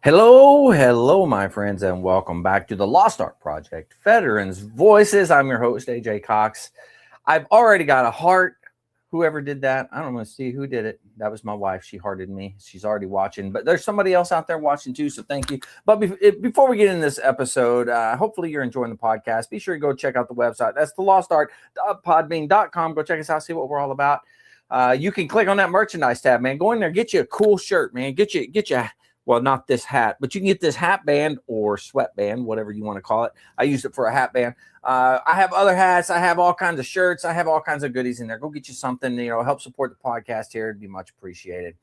Hello, my friends, and welcome back to the Lost Art Project, Veterans Voices. I'm your host, AJ Cox. I've already got a heart. Whoever did that, I don't want to see who did it. That was my wife. She hearted me. She's already watching, but there's somebody else out there watching too, so thank you. But before we get in this episode, hopefully you're enjoying the podcast. Be sure to go check out the website. That's thelostart.podbean.com. Go check us out, see what we're all about. You can click on that merchandise tab, man. Go in there, get you a cool shirt, man. Get you. Well, not this hat, but you can get this hat band or sweatband, whatever you want to call it. I used it for a hat band. I have other hats. I have all kinds of shirts. I have all kinds of goodies in there. Go get you something, help support the podcast here. It'd be much appreciated.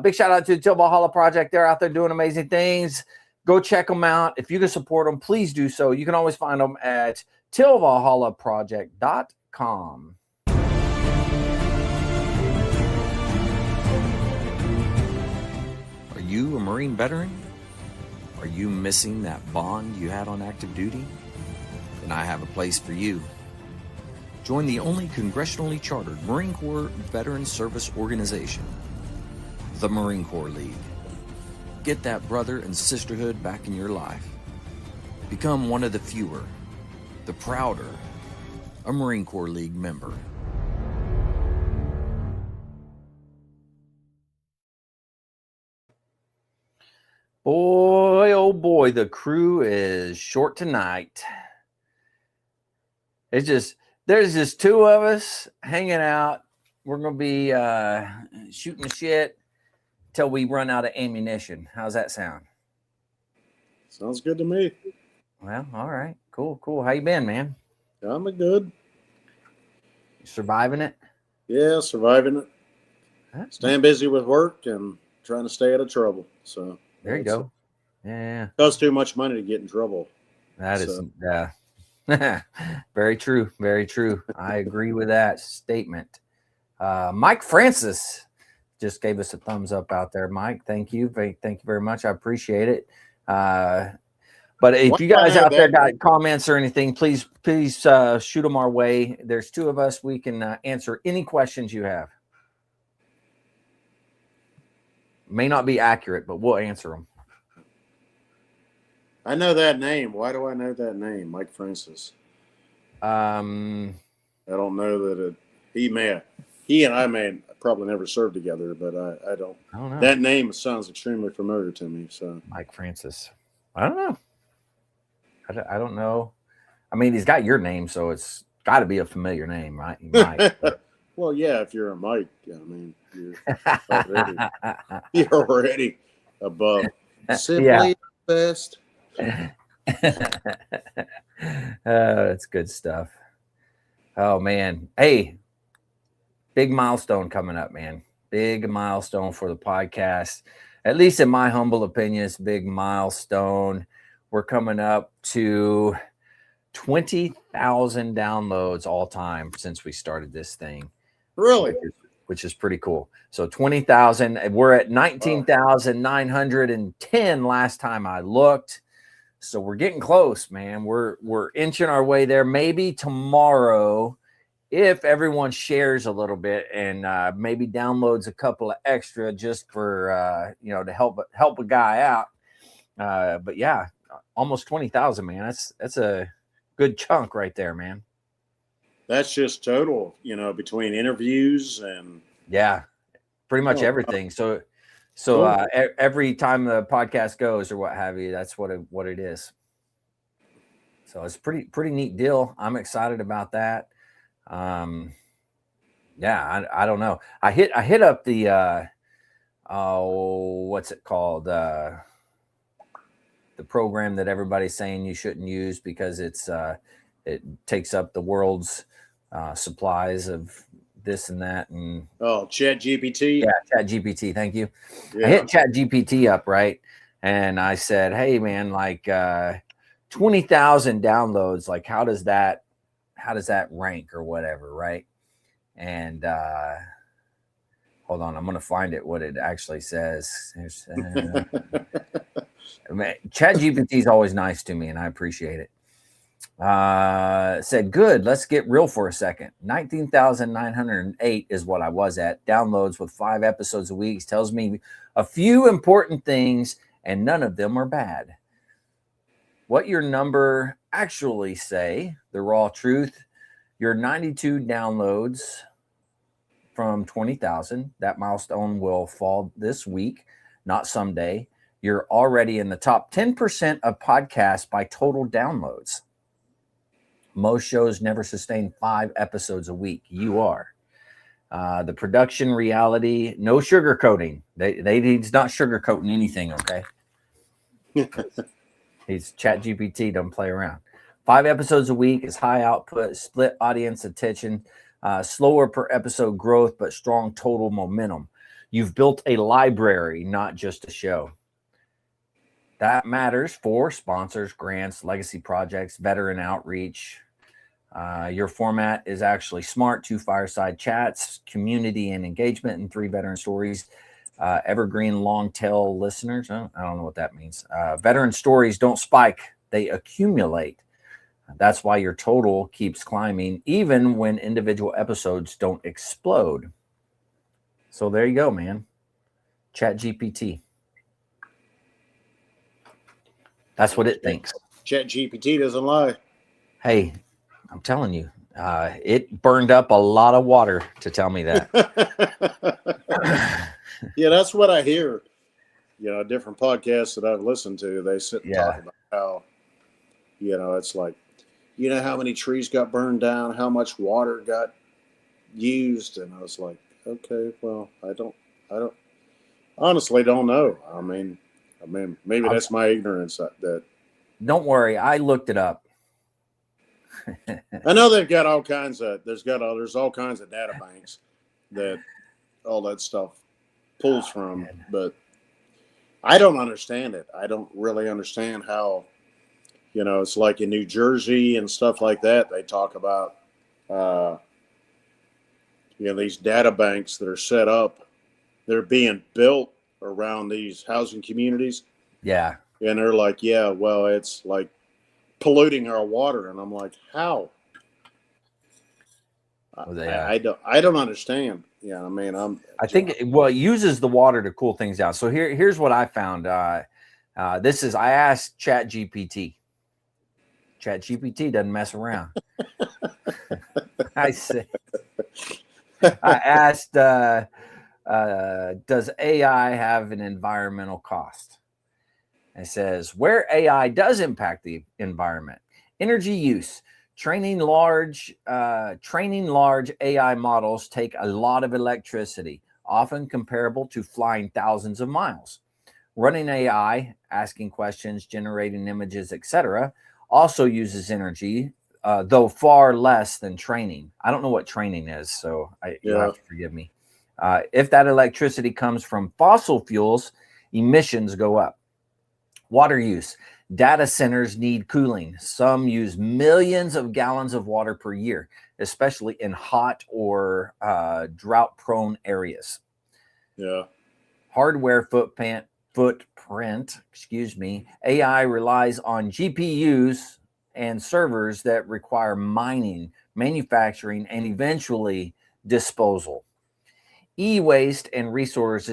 Big shout out to the Till Valhalla Project. They're out there doing amazing things. Go check them out. If you can support them, please do so. You can always find them at tillvalhallaproject.com. Are you a Marine veteran? Are you missing that bond you had on active duty? Then I have a place for you. Join the only congressionally chartered Marine Corps veteran service organization, the Marine Corps League. Get that brother and sisterhood back in your life. Become one of the fewer, the prouder, a Marine Corps League member. Boy, oh boy, the crew is short tonight. There's just two of us hanging out. We're going to be shooting the shit till we run out of ammunition. How's that sound? Sounds good to me. Well, all right. Cool. How you been, man? I'm good. You surviving it? Yeah, surviving it. Huh? Staying busy with work and trying to stay out of trouble. So there you go. Yeah. It costs too much money to get in trouble. That is very true. Very true. I agree with that statement. Mike Francis just gave us a thumbs up out there. Mike, thank you. Thank you very much. I appreciate it. But if you guys out there got comments or anything, please shoot them our way. There's two of us. We can answer any questions you have. May not be accurate, but we'll answer them. I know that name. Why do I know that name, Mike Francis? I don't know that he and I may probably never served together, but I don't know. That name sounds extremely familiar to me. So Mike Francis. I don't know. I don't know. I mean, he's got your name, so it's got to be a familiar name, right? Mike. Well, yeah, if you're a Mike, I mean, you're already above. Simply best. That's good stuff. Oh, man. Hey, big milestone coming up, man. Big milestone for the podcast. At least in my humble opinion, it's a big milestone. We're coming up to 20,000 downloads all time since we started this thing. Really? Which is pretty cool. So 20,000. We're at 19,910 last time I looked. So we're getting close, man. We're inching our way there. Maybe tomorrow, if everyone shares a little bit and maybe downloads a couple of extra just for to help a guy out. But yeah, almost 20,000, man. That's a good chunk right there, man. That's just total, between interviews and pretty much everything. So every time the podcast goes or what have you, that's what it is. So it's pretty neat deal. I'm excited about that. I don't know. I hit up the what's it called? The program that everybody's saying you shouldn't use because it takes up the world's supplies of this and that and ChatGPT. Yeah, ChatGPT. Thank you. Yeah. I hit ChatGPT up, right? And I said, hey man, like 20,000 downloads, like how does that rank or whatever, right? And hold on, I'm gonna find it what it actually says. ChatGPT is always nice to me and I appreciate it. Said, good, let's get real for a second. 19,908 is what I was at. Downloads with 5 episodes a week. Tells me a few important things and none of them are bad. What your number actually say, the raw truth, your 92 downloads from 20,000, that milestone will fall this week, not someday. You're already in the top 10% of podcasts by total downloads. Most shows never sustain 5 episodes a week. You are. The production reality, no sugarcoating. He's not sugarcoating anything, okay? He's ChatGPT, don't play around. 5 episodes a week is high output, split audience attention, slower per episode growth, but strong total momentum. You've built a library, not just a show. That matters for sponsors, grants, legacy projects, veteran outreach. Your format is actually smart. 2 fireside chats, community and engagement, and 3 veteran stories. Evergreen long tail listeners. I don't know what that means. Veteran stories don't spike. They accumulate. That's why your total keeps climbing, even when individual episodes don't explode. So there you go, man. ChatGPT. That's what it thinks. ChatGPT doesn't lie. Hey, I'm telling you, it burned up a lot of water to tell me that. Yeah, that's what I hear. Different podcasts that I've listened to, they sit and talk about how, it's like, how many trees got burned down, how much water got used. And I was like, okay, well, I honestly don't know. I mean, maybe that's my ignorance that. Don't worry. I looked it up. I know they've got all kinds of, there's all kinds of data banks that all that stuff pulls from, but I don't understand it. I don't really understand how, it's like in New Jersey and stuff like that. They talk about, these data banks that are set up, they're being built around these housing communities. Yeah. And they're like, yeah, well, it's like polluting our water. And I'm like, how? I don't understand. Yeah, I mean, I think it uses the water to cool things down. So here's what I found. I asked ChatGPT. ChatGPT doesn't mess around. I asked, does AI have an environmental cost? It says where AI does impact the environment, energy use. Training large AI models take a lot of electricity, often comparable to flying thousands of miles. Running AI, asking questions, generating images, etc., also uses energy, though far less than training. I don't know what training is, so you'll have to forgive me. If that electricity comes from fossil fuels, emissions go up. Water use. Data centers need cooling. Some use millions of gallons of water per year, especially in hot or drought-prone areas. Yeah. Hardware footprint. AI relies on GPUs and servers that require mining, manufacturing, and eventually disposal. E-waste and resource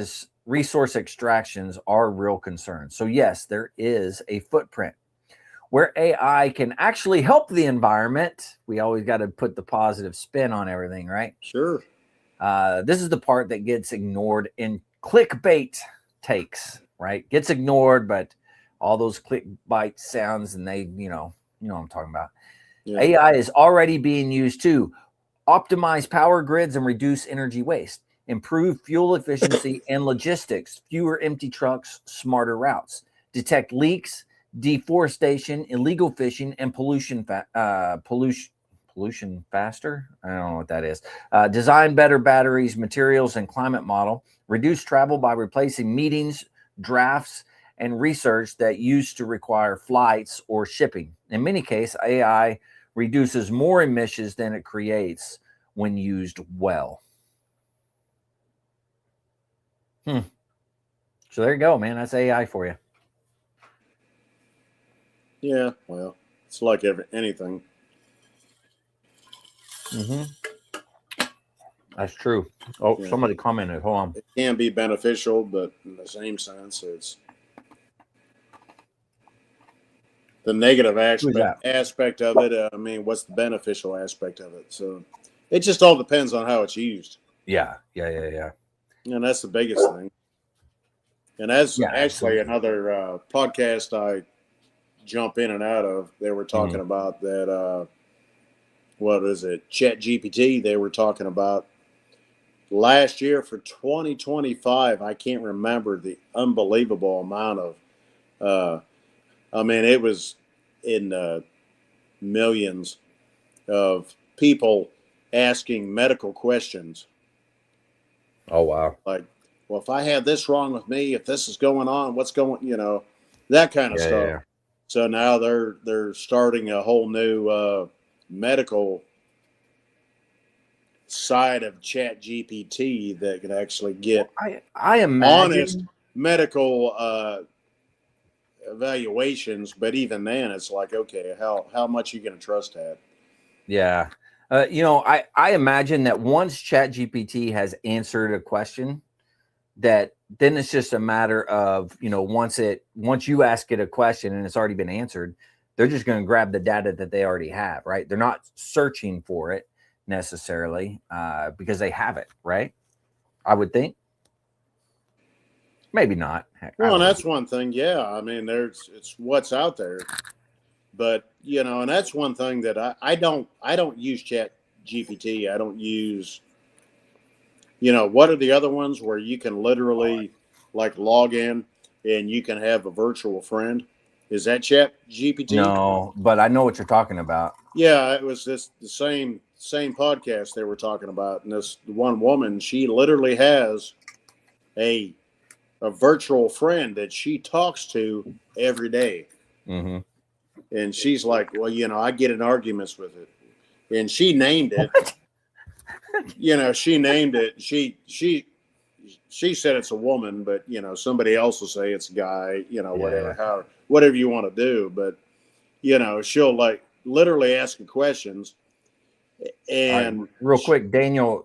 extractions are real concerns. So yes, there is a footprint. Where AI can actually help the environment, we always got to put the positive spin on everything, right? Sure. This is the part that gets ignored in clickbait takes, right? Gets ignored, but all those clickbait sounds, and they, you know what I'm talking about. Yeah. AI is already being used to optimize power grids and reduce energy waste, improve fuel efficiency and logistics, fewer empty trucks, smarter routes, detect leaks, deforestation, illegal fishing, and pollution faster. I don't know what that is. Design better batteries, materials, and climate model. Reduce travel by replacing meetings, drafts, and research that used to require flights or shipping. In many cases, AI reduces more emissions than it creates when used well. So there you go, man. That's AI for you. Yeah, well, it's like anything. That's true. Oh, yeah. Somebody commented. Hold on. It can be beneficial, but in the same sense, it's the negative aspect of it. I mean, what's the beneficial aspect of it? So it just all depends on how it's used. Yeah. And that's the biggest thing. And that's actually another podcast I jump in and out of. They were talking about that. What is it? Chat GPT. They were talking about last year for 2025. I can't remember the unbelievable amount of. I mean, it was in millions of people asking medical questions. Oh, wow. Like, well, if I have this wrong with me, if this is going on, what's going, that kind of stuff. Yeah. So now they're starting a whole new medical side of Chat GPT that can actually get I imagine honest medical evaluations. But even then, it's like, okay, how much are you going to trust that? Yeah. I imagine that once Chat GPT has answered a question, that then it's just a matter of, once you ask it a question and it's already been answered, they're just going to grab the data that they already have, right? They're not searching for it necessarily because they have it, right? I would think. Maybe not. Heck, well, and that's one thing. Yeah. I mean, it's what's out there. But, and that's one thing that I don't use Chat GPT. I don't use, what are the other ones where you can literally like log in and you can have a virtual friend? Is that Chat GPT? No, but I know what you're talking about. Yeah, it was the same podcast they were talking about. And this one woman, she literally has a virtual friend that she talks to every day. Mm-hmm. And she's like, well, I get in arguments with it. And she named it. She named it. She said it's a woman, but somebody else will say it's a guy, whatever you want to do. But she'll like literally ask questions. And right, real quick, Daniel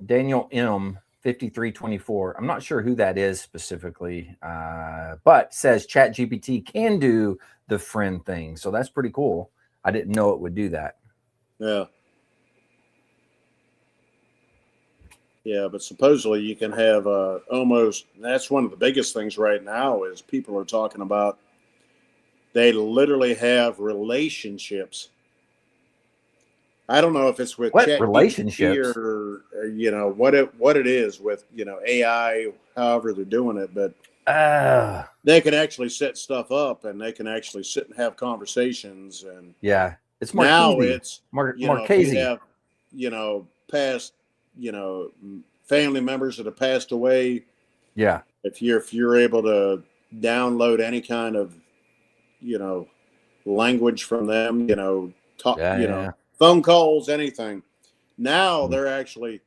M 5324. I'm not sure who that is specifically, but says Chat GPT can do the friend thing. So that's pretty cool. I didn't know it would do that. Yeah. Yeah, but supposedly you can have almost, that's one of the biggest things right now is people are talking about, they literally have relationships. I don't know if it's with what relationships or what it is with, AI, however they're doing it, but they can actually set stuff up and they can actually sit and have conversations. And yeah, it's now it's Marchese. Have, past, family members that have passed away. Yeah. If you're able to download any kind of, language from them, talk, phone calls, anything. Now they're actually,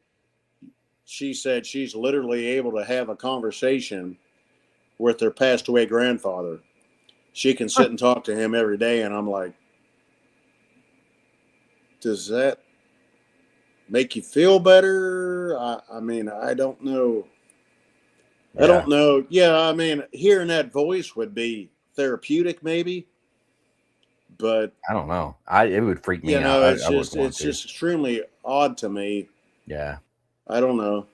she said she's literally able to have a conversation with their passed away grandfather. She can sit and talk to him every day. And I'm like, does that make you feel better? I mean, I don't know. Yeah. I don't know. Yeah, I mean, hearing that voice would be therapeutic, maybe. But I don't know. It would freak me out. It's just extremely odd to me. Yeah. I don't know.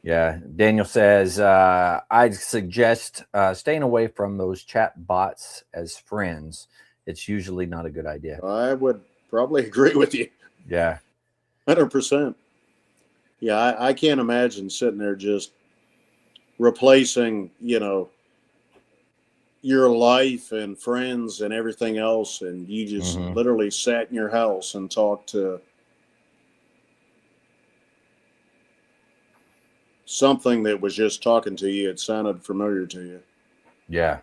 Yeah. Daniel says, I'd suggest staying away from those chat bots as friends. It's usually not a good idea. I would probably agree with you. Yeah. 100%. Yeah, I can't imagine sitting there just replacing, your life and friends and everything else, and you just literally sat in your house and talked to something that was just talking to you. It sounded familiar to you. Yeah.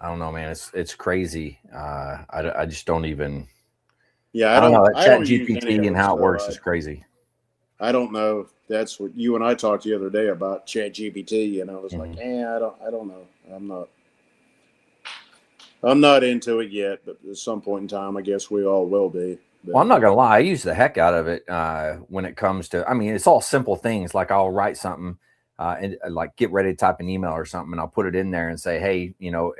I don't know, man. It's crazy. I just don't even. Yeah, I don't know. Chat GPT and how it works is crazy. I don't know. That's what you and I talked the other day about Chat GPT, and I was like, I don't know. I'm not into it yet, but at some point in time, I guess we all will be. But, well, I'm not gonna lie. I use the heck out of it when it comes to. I mean, it's all simple things. Like I'll write something and like get ready to type an email or something, and I'll put it in there and say, hey,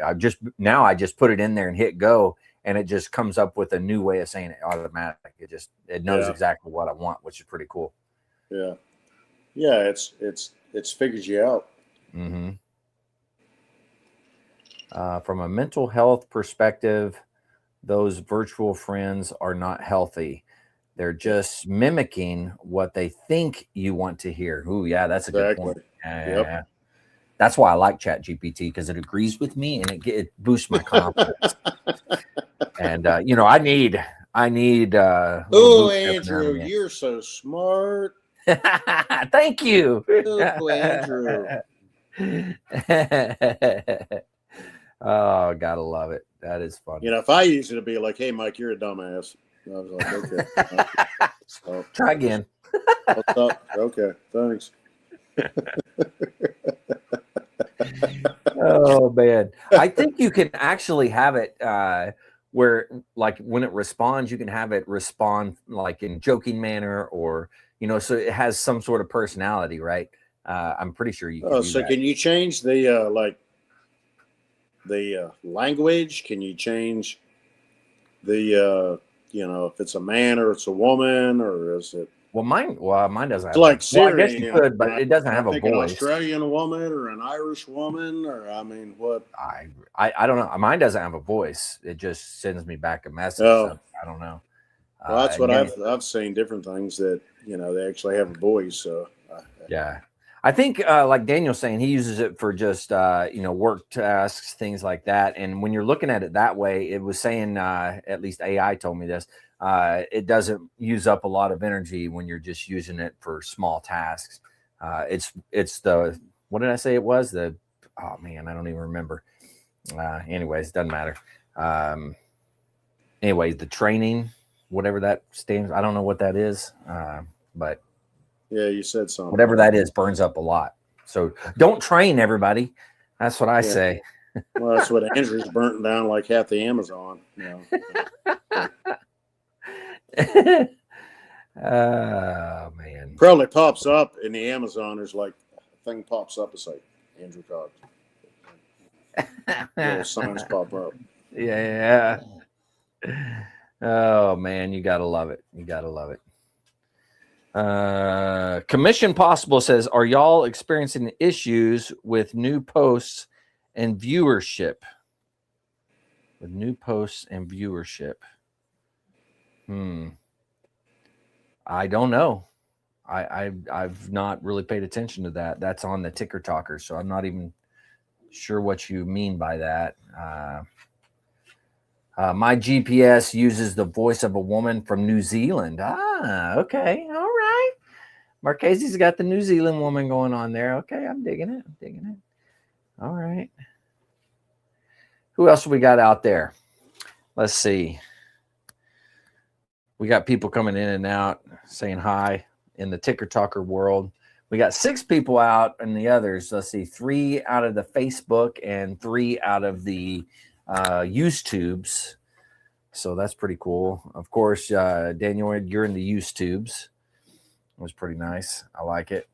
I just put it in there and hit go, and it just comes up with a new way of saying it automatic. It knows exactly what I want, which is pretty cool. Yeah. Yeah. It's figures you out. Mm-hmm. From a mental health perspective, those virtual friends are not healthy. They're just mimicking what they think you want to hear. Ooh, yeah, that's a good point. Yep. That's why I like ChatGPT, because it agrees with me and it boosts my confidence. And I need. Oh, Andrew, you're so smart. Thank you. Oh, Andrew. Oh, gotta love it. That is funny. If I use it to be like, "Hey, Mike, you're a dumbass," I was like, "Okay." Try again. What's up? Okay, thanks. Oh man, I think you can actually have it where, like, when it responds, you can have it respond like in joking manner, or so it has some sort of personality, right? I'm pretty sure you can do that. Can you change the language? Can you change the if it's a man or it's a woman, or is it? Well, mine doesn't have. Like Siri, I guess you could, but it doesn't have a voice. An Australian woman or an Irish woman, or what? I don't know. Mine doesn't have a voice. It just sends me back a message. Oh. So I don't know. Well, that's what I've seen, different things that they actually have a voice. So yeah, I think like Daniel's saying, he uses it for just work tasks, things like that. And when you're looking at it that way, it was saying, at least AI told me this. It doesn't use up a lot of energy when you're just using it for small tasks. It's the, what did I say it was? Oh man, I don't even remember. Anyways, doesn't matter. Anyways, the training, whatever that stands, I don't know what that is. But yeah, you said something. Whatever that is burns up a lot. So don't train, everybody. That's what I say. Well, that's what Andrew's burnt down like half the Amazon. Oh man, probably pops up in the Amazon. There's like a thing pops up. It's like Andrew Cox. Little signs pop up. Yeah. Oh man, you gotta love it. You gotta love it. Commission Possible says, are y'all experiencing issues with new posts and viewership? I don't know. I've not really paid attention to that. That's on the Ticker Talker, so I'm not even sure what you mean by that. My GPS uses the voice of a woman from New Zealand. Okay, all right. Marchese's got the New Zealand woman going on there. Okay, I'm digging it. All right. Who else we got out there? Let's see. We got people coming in and out saying hi in the Ticker Talker world. We got 6 people out and the others. Let's see, 3 out of the Facebook and 3 out of the YouTubes. So that's pretty cool. Of course, Daniel, you're in the YouTubes. It was pretty nice. I like it.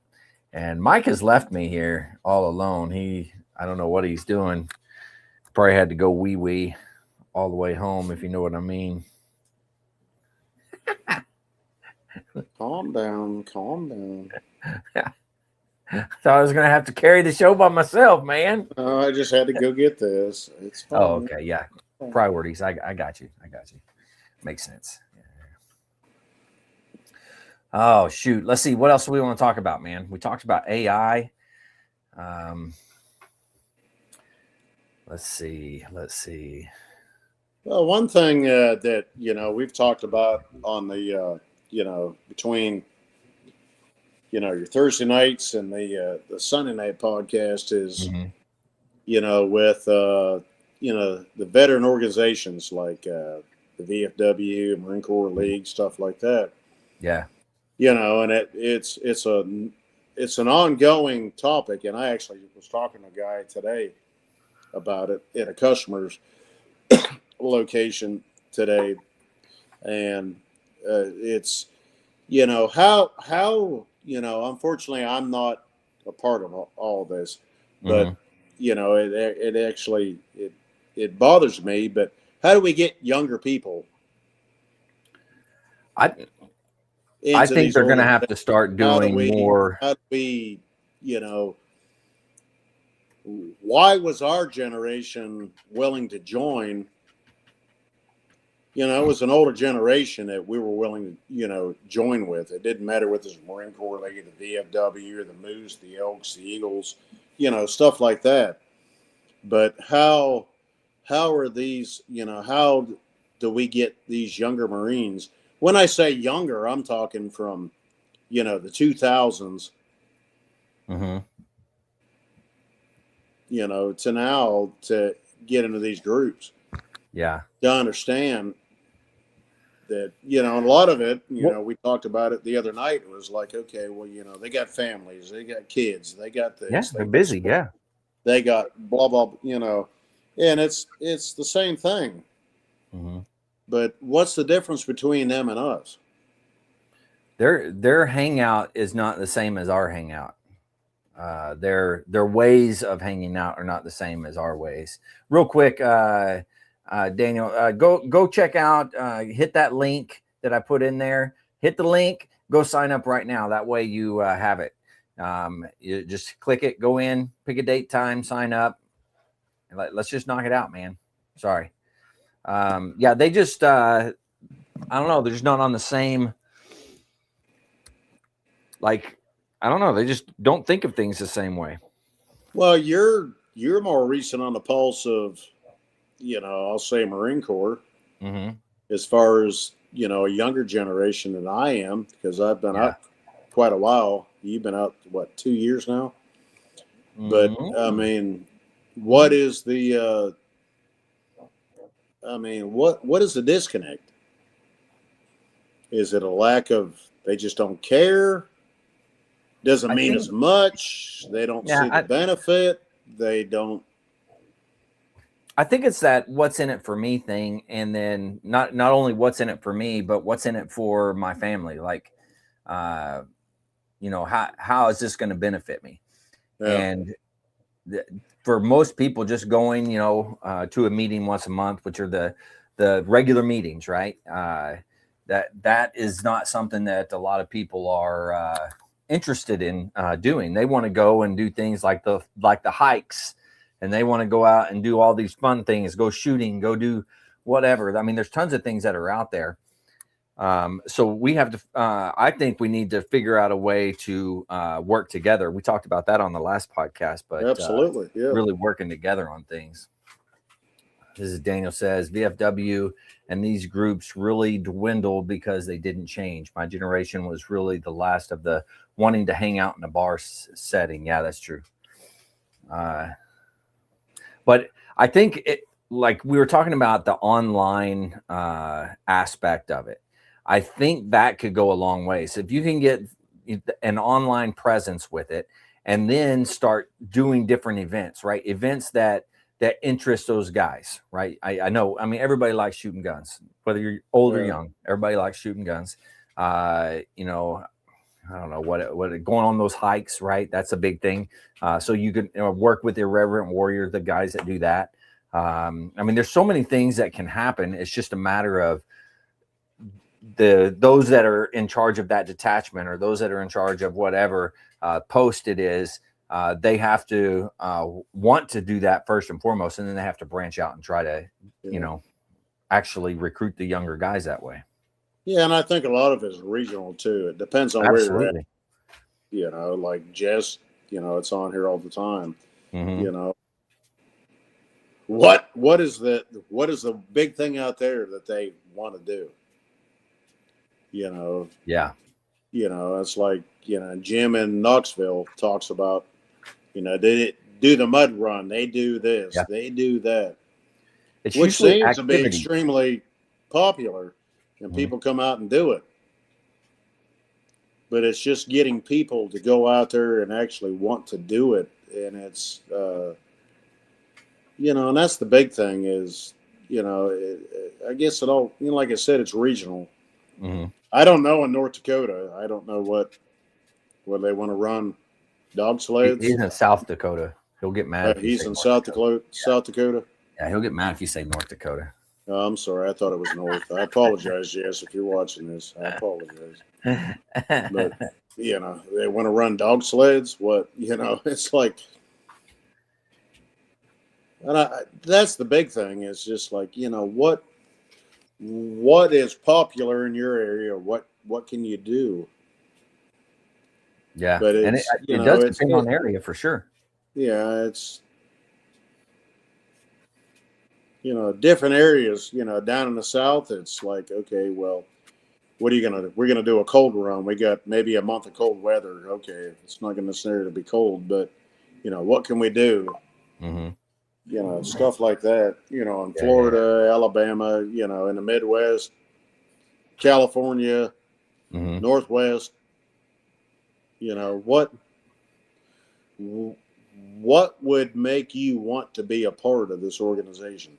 And Mike has left me here all alone. I don't know what he's doing. Probably had to go wee all the way home, if you know what I mean. Calm down. So I was going to have to carry the show by myself, man. Oh, I just had to go get this. It's fine. Oh, okay. Yeah. Priorities. I got you. Makes sense. Oh, shoot. Let's see. What else do we want to talk about, man? We talked about AI. Let's see. Well, one thing that, we've talked about on the, between, your Thursday nights and the Sunday night podcast is, with, the veteran organizations like the VFW, Marine Corps League, stuff like that. Yeah. And it's an ongoing topic. And I actually was talking to a guy today about it at a customer's location today. And it's, how unfortunately I'm not a part of all this, but, it actually, it bothers me, but how do we get younger people? I think they're going to have to start doing more. How do we, why was our generation willing to join? It was an older generation that we were willing to, join with. It didn't matter whether it was Marine Corps, like the VFW or the Moose, the Elks, the Eagles, stuff like that. But how are these, how do we get these younger Marines? When I say younger, I'm talking from, the 2000s, mm-hmm. To now to get into these groups. Yeah. To understand that, a lot of it, we talked about it the other night. It was like, okay, well, they got families, they got kids, they got this. Yeah, they're busy. Yeah. They got blah, blah, and it's the same thing. Mm-hmm. But what's the difference between them and us? Their hangout is not the same as our hangout. Their ways of hanging out are not the same as our ways. Real quick, Daniel, go check out, hit that link that I put in there. Hit the link, go sign up right now. That way you have it. You just click it, go in, pick a date, time, sign up. Let's just knock it out, man. Sorry. Yeah, they just, I don't know. They're just not on the same, like, I don't know. They just don't think of things the same way. Well, you're more recent on the pulse of, I'll say Marine Corps, mm-hmm. as far as, a younger generation than I am, because I've been out quite a while. You've been out, 2 years now? Mm-hmm. But, I mean, what is the, what is the disconnect? Is it a lack of, they just don't care? Doesn't mean as much. They don't see the benefit. They don't. I think it's that what's in it for me thing. And then not only what's in it for me, but what's in it for my family. Like, how is this going to benefit me? Yeah. And for most people, just going, to a meeting once a month, which are the regular meetings, right? That is not something that a lot of people are interested in doing. They want to go and do things like the hikes, and they want to go out and do all these fun things, go shooting, go do whatever. I mean, there's tons of things that are out there. So we have to, I think we need to figure out a way to work together. We talked about that on the last podcast, but absolutely, really working together on things. This is Daniel says, VFW and these groups really dwindled because they didn't change. My generation was really the last of the wanting to hang out in a bar setting. Yeah, that's true. But I think like we were talking about the online aspect of it. I think that could go a long way. So if you can get an online presence with it and then start doing different events, right? Events that interest those guys, right? I know, I mean, everybody likes shooting guns, whether you're old or young, everybody likes shooting guns. I don't know what going on those hikes, right? That's a big thing. So you can work with Irreverent Warrior, the guys that do that. I mean, there's so many things that can happen. It's just a matter of those that are in charge of that detachment or those that are in charge of whatever post it is. They have to want to do that first and foremost, and then they have to branch out and try to, actually recruit the younger guys that way. Yeah, and I think a lot of it is regional too. It depends on where you're at. Like Jess, it's on here all the time. Mm-hmm. What is the big thing out there that they want to do? Yeah. It's like, Jim in Knoxville talks about, they do the mud run. They do this. Yeah. They do that. Which seems to be extremely popular, and people come out and do it. But it's just getting people to go out there and actually want to do it. And it's, and that's the big thing is, I guess it all, like I said, it's regional. Mm-hmm. I don't know in North Dakota. I don't know whether they want to run dog sleds. He's in South Dakota. He'll get mad. He's in South Dakota. South Dakota. Yeah, he'll get mad if you say North Dakota. Oh, I'm sorry. I thought it was north. I apologize, Jess, if you're watching this. I apologize. But, you know, they want to run dog sleds. What, you know, it's like, and that's the big thing is just like, you know, what is popular in your area? What can you do? Yeah. But And it's, you it know, does depend on area for sure. Yeah, it's, you know, different areas, you know, down in the South, it's like, okay, well, what are you going to, we're going to do a cold run. We got maybe a month of cold weather. Okay. It's not going to necessarily be cold, but, you know, what can we do? Mm-hmm. You know, stuff like that, you know, in Yeah, Florida, Alabama, you know, in the Midwest, California, Mm-hmm. Northwest, you know, what would make you want to be a part of this organization?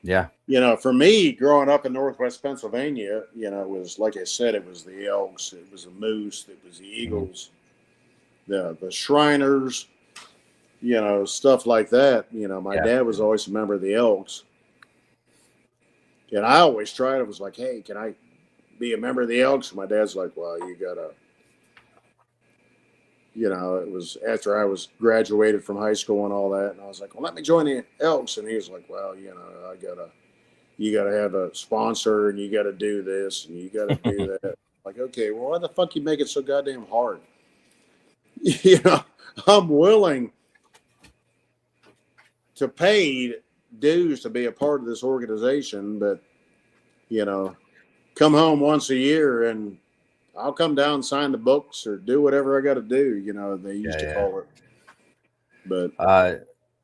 Yeah. You know, for me, growing up in Northwest Pennsylvania, you know, it was, like I said, it was the elks, it was the moose, it was the eagles, the Shriners, you know, stuff like that. You know, my dad was always a member of the elks. And I always tried. I was like, hey, can I be a member of the elks? And my dad's like, well, you got to, you know, it was after I was graduated from high school and all that. And I was like, well, let me join the elks. And he was like, well, you know, you got to have a sponsor and you got to do this and you got to do that. Like, okay, well, why the fuck you make it so goddamn hard? You know, I'm willing to pay dues to be a part of this organization, but, you know, come home once a year and I'll come down and sign the books or do whatever I got to do. You know, they used to call it. But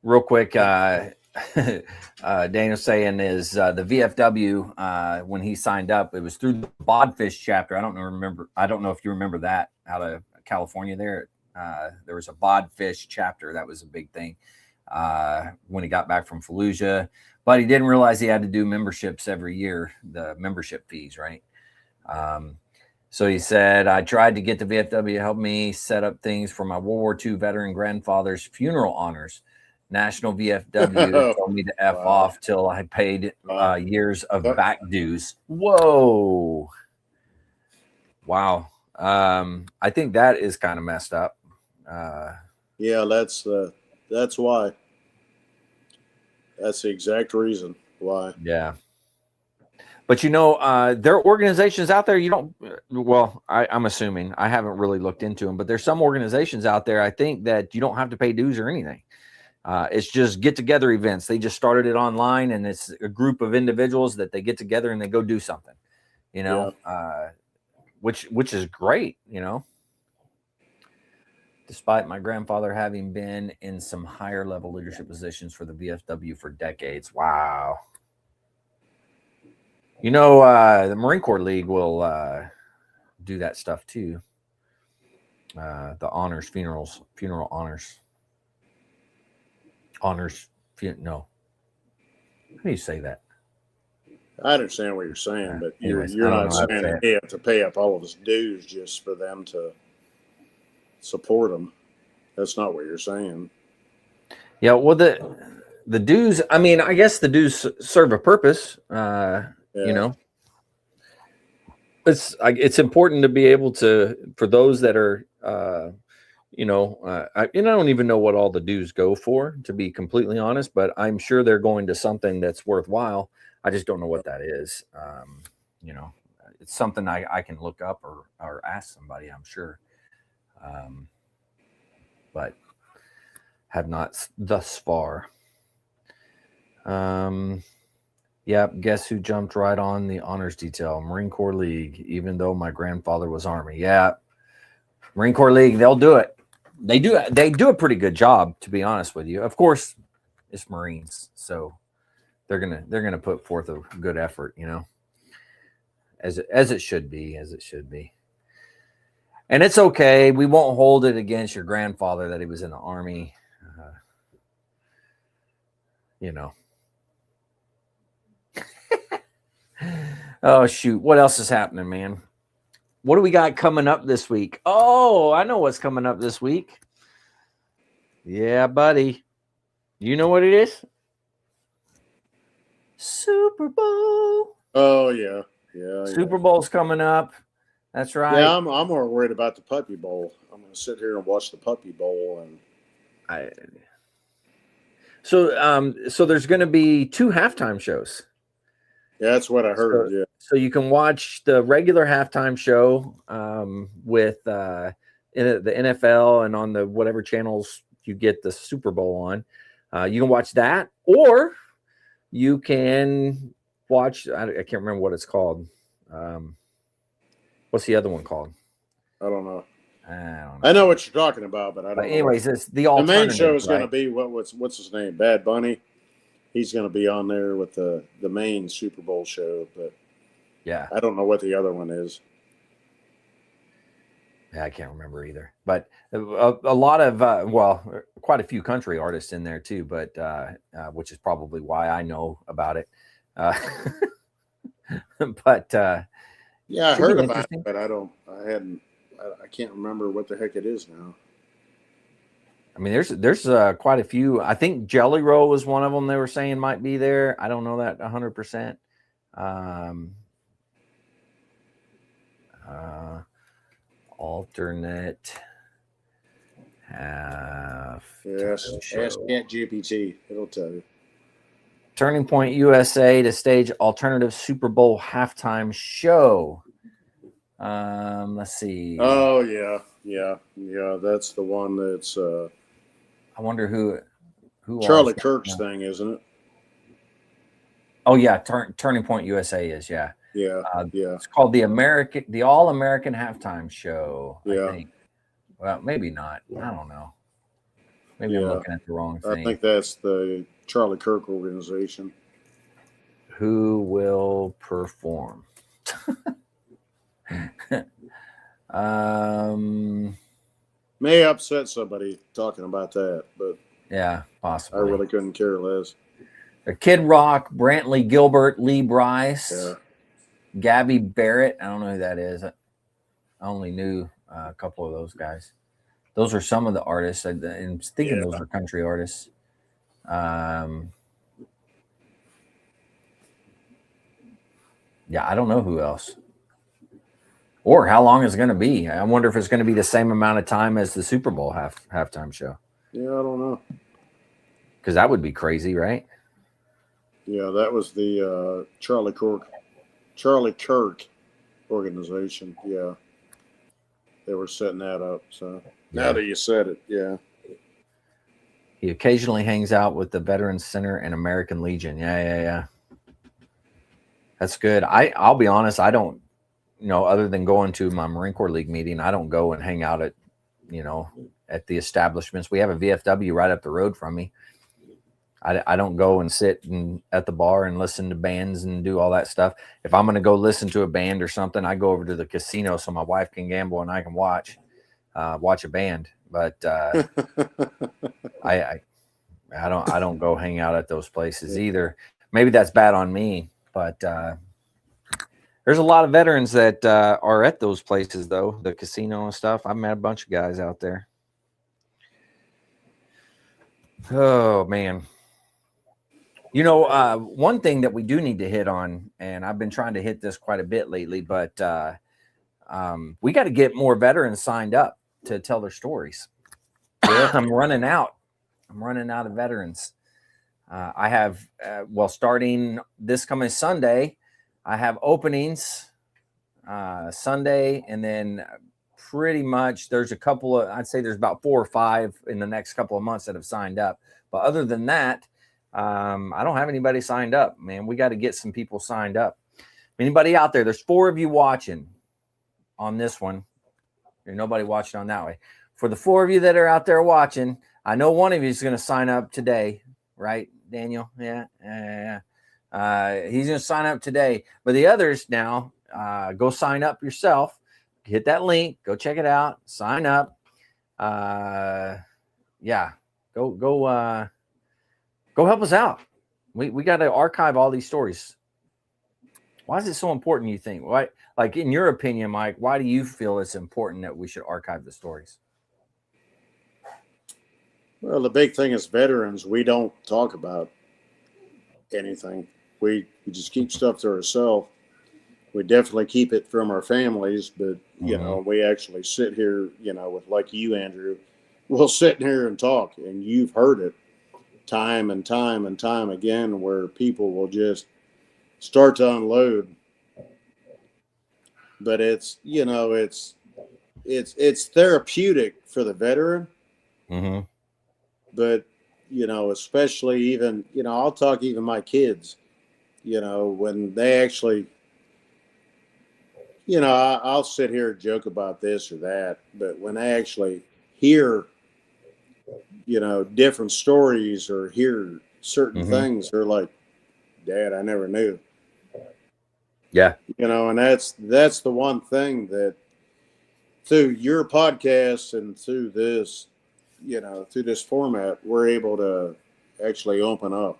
real quick, Daniel's saying is the VFW when he signed up, it was through the Bodfish chapter. I don't know if you remember that out of California. There was a Bodfish chapter that was a big thing when he got back from Fallujah, but he didn't realize he had to do memberships every year, the membership fees, right? So he said, I tried to get the VFW to help me set up things for my World War II veteran grandfather's funeral honors. National VFW told me to F off till I paid years of back dues. Whoa. Wow. I think that is kind of messed up. Yeah, that's why. That's the exact reason why. Yeah. But, you know, there are organizations out there you don't, well, I'm assuming, I haven't really looked into them, but there's some organizations out there, I think, that you don't have to pay dues or anything. It's just get-together events. They just started it online, and it's a group of individuals that they get together and they go do something, you know, which is great, you know. Despite my grandfather having been in some higher-level leadership positions for the VFW for decades. Wow. You know, the Marine Corps League will do that stuff too. The honors, funeral honors. No. How do you say that? I understand what you're saying, but anyways, you're not saying that you have to pay up all of his dues just for them to support them. That's not what you're saying. Yeah, well, the dues, I mean, I guess the dues serve a purpose. You know, it's important to be able to, for those that are, you know, I don't even know what all the dues go for, to be completely honest, but I'm sure they're going to something that's worthwhile. I just don't know what that is. You know, it's something I can look up or ask somebody, I'm sure. But have not thus far. Yeah, guess who jumped right on the honors detail? Marine Corps League, even though my grandfather was Army. Yeah, Marine Corps League, they'll do it. They do a pretty good job, to be honest with you. Of course, it's Marines, so they're gonna put forth a good effort, you know, as it should be, And it's okay. We won't hold it against your grandfather that he was in the Army. You know. Oh, shoot. What else is happening, man? What do we got coming up this week? Oh, I know what's coming up this week. Yeah, buddy. You know what it is? Super Bowl. Oh yeah, yeah. Super Bowl's coming up. That's right. Yeah, I'm more worried about the Puppy Bowl. I'm going to sit here and watch the Puppy Bowl, and so there's going to be 2 halftime shows. Yeah, that's what I heard. Yeah. So you can watch the regular halftime show with the NFL and on the whatever channels you get the Super Bowl on. You can watch that, or you can watch. I can't remember what it's called. What's the other one called? I don't know. I know what you're talking about, but I don't know. Anyways, it's the alternative. The main show is going to be what's his name? Bad Bunny. He's going to be on there with the main Super Bowl show, but yeah, I don't know what the other one is. Yeah, I can't remember either. But a lot of quite a few country artists in there too. But which is probably why I know about it. But yeah, I heard about it, but I can't remember what the heck it is now. I mean, there's quite a few. I think Jelly Roll was one of them. They were saying might be there. I don't know that 100%. Alternate half. Yes, ask ChatGPT. It'll tell you. Turning Point USA to stage alternative Super Bowl halftime show. Let's see. Oh yeah. That's the one that's. I wonder who Charlie Kirk's thing, isn't it? Oh yeah, Turning Point USA is yeah. It's called the All American Halftime Show. Yeah. I think. Well, maybe not. I don't know. Maybe I'm looking at the wrong thing. I think that's the Charlie Kirk organization. Who will perform? May upset somebody talking about that, but yeah, possibly. I really couldn't care less. Kid Rock, Brantley Gilbert, Lee Bryce, Gabby Barrett. I don't know who that is. I only knew a couple of those guys. Those are some of the artists. I'm thinking those are country artists. Yeah, I don't know who else. Or how long is it going to be? I wonder if it's going to be the same amount of time as the Super Bowl halftime show. Yeah, I don't know. Because that would be crazy, right? Yeah, that was the Charlie Kirk organization. Yeah, they were setting that up. So now that you said it, yeah. He occasionally hangs out with the Veterans Center and American Legion. Yeah. That's good. I'll be honest. I don't. Other than going to my Marine Corps League meeting, I don't go and hang out at the establishments. We have a VFW right up the road from me. I don't go and sit at the bar and listen to bands and do all that stuff. If I'm going to go listen to a band or something, I go over to the casino so my wife can gamble and I can watch a band. But I don't go hang out at those places either. Maybe that's bad on me, but there's a lot of veterans that are at those places, though, the casino and stuff. I've met a bunch of guys out there. Oh, man. One thing that we do need to hit on, and I've been trying to hit this quite a bit lately, but we got to get more veterans signed up to tell their stories. I'm running out of veterans. I have, starting this coming Sunday, I have openings Sunday, and then pretty much there's a couple of, I'd say there's about 4 or 5 in the next couple of months that have signed up. But other than that, I don't have anybody signed up, man. We got to get some people signed up. Anybody out there? There's 4 of you watching on this one. There's nobody watching on that way. For the 4 of you that are out there watching, I know one of you is going to sign up today, right, Daniel? Yeah. He's going to sign up today. But the others now, go sign up yourself. Hit that link. Go check it out. Sign up. Go help us out. We got to archive all these stories. Why is it so important, you think? Why, like, in your opinion, Mike, why do you feel it's important that we should archive the stories? Well, the big thing is veterans. We don't talk about anything. we just keep stuff to ourselves. We definitely keep it from our families, but you know, we actually sit here, you know, with like you, Andrew, we'll sit here and talk, and you've heard it time and time and time again, where people will just start to unload. But it's, you know, it's therapeutic for the veteran. But you know, especially even, you know, I'll talk even my kids, you know, when they actually, you know, I'll sit here and joke about this or that, but when they actually hear, you know, different stories or hear certain things, they're like, Dad, I never knew. Yeah. You know, and that's the one thing that through your podcast and through this, you know, through this format, we're able to actually open up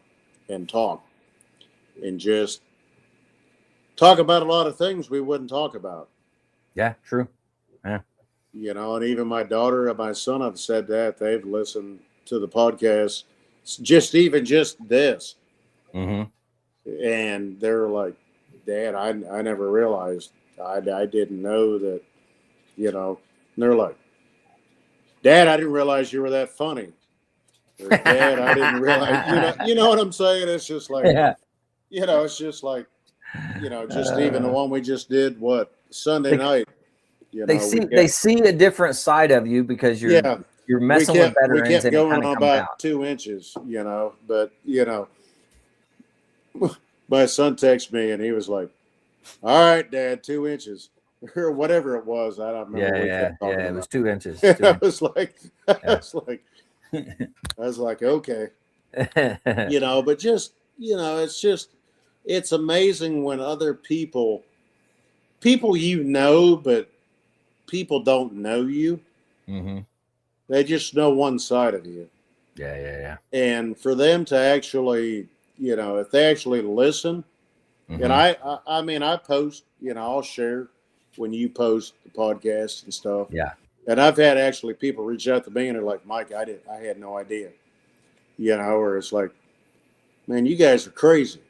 and talk and just talk about a lot of things we wouldn't talk about. Yeah, true. Yeah. You know, and even my daughter and my son have said that they've listened to the podcast, just this. And they're like, Dad, I never realized, I didn't know that, you know, and they're like, Dad, I didn't realize you were that funny. Or, Dad, I didn't realize, you know what I'm saying? It's just like, you know, it's just like, you know, just even the one we just did, Sunday night. You know, they see a different side of you because you're messing with veterans. We kept going on about 2 inches, you know, but you know, my son texted me and he was like, "All right, Dad, 2 inches." Or whatever it was. I don't remember. It was 2 inches. I was like, okay, you know, but just, you know, it's amazing when other people, you know, but people don't know you. They just know one side of you. Yeah. And for them to actually, you know, if they actually listen, and I mean, I post, you know, I'll share when you post the podcast and stuff. Yeah. And I've had actually people reach out to me and they're like, Mike, I had no idea, you know, or it's like, man, you guys are crazy,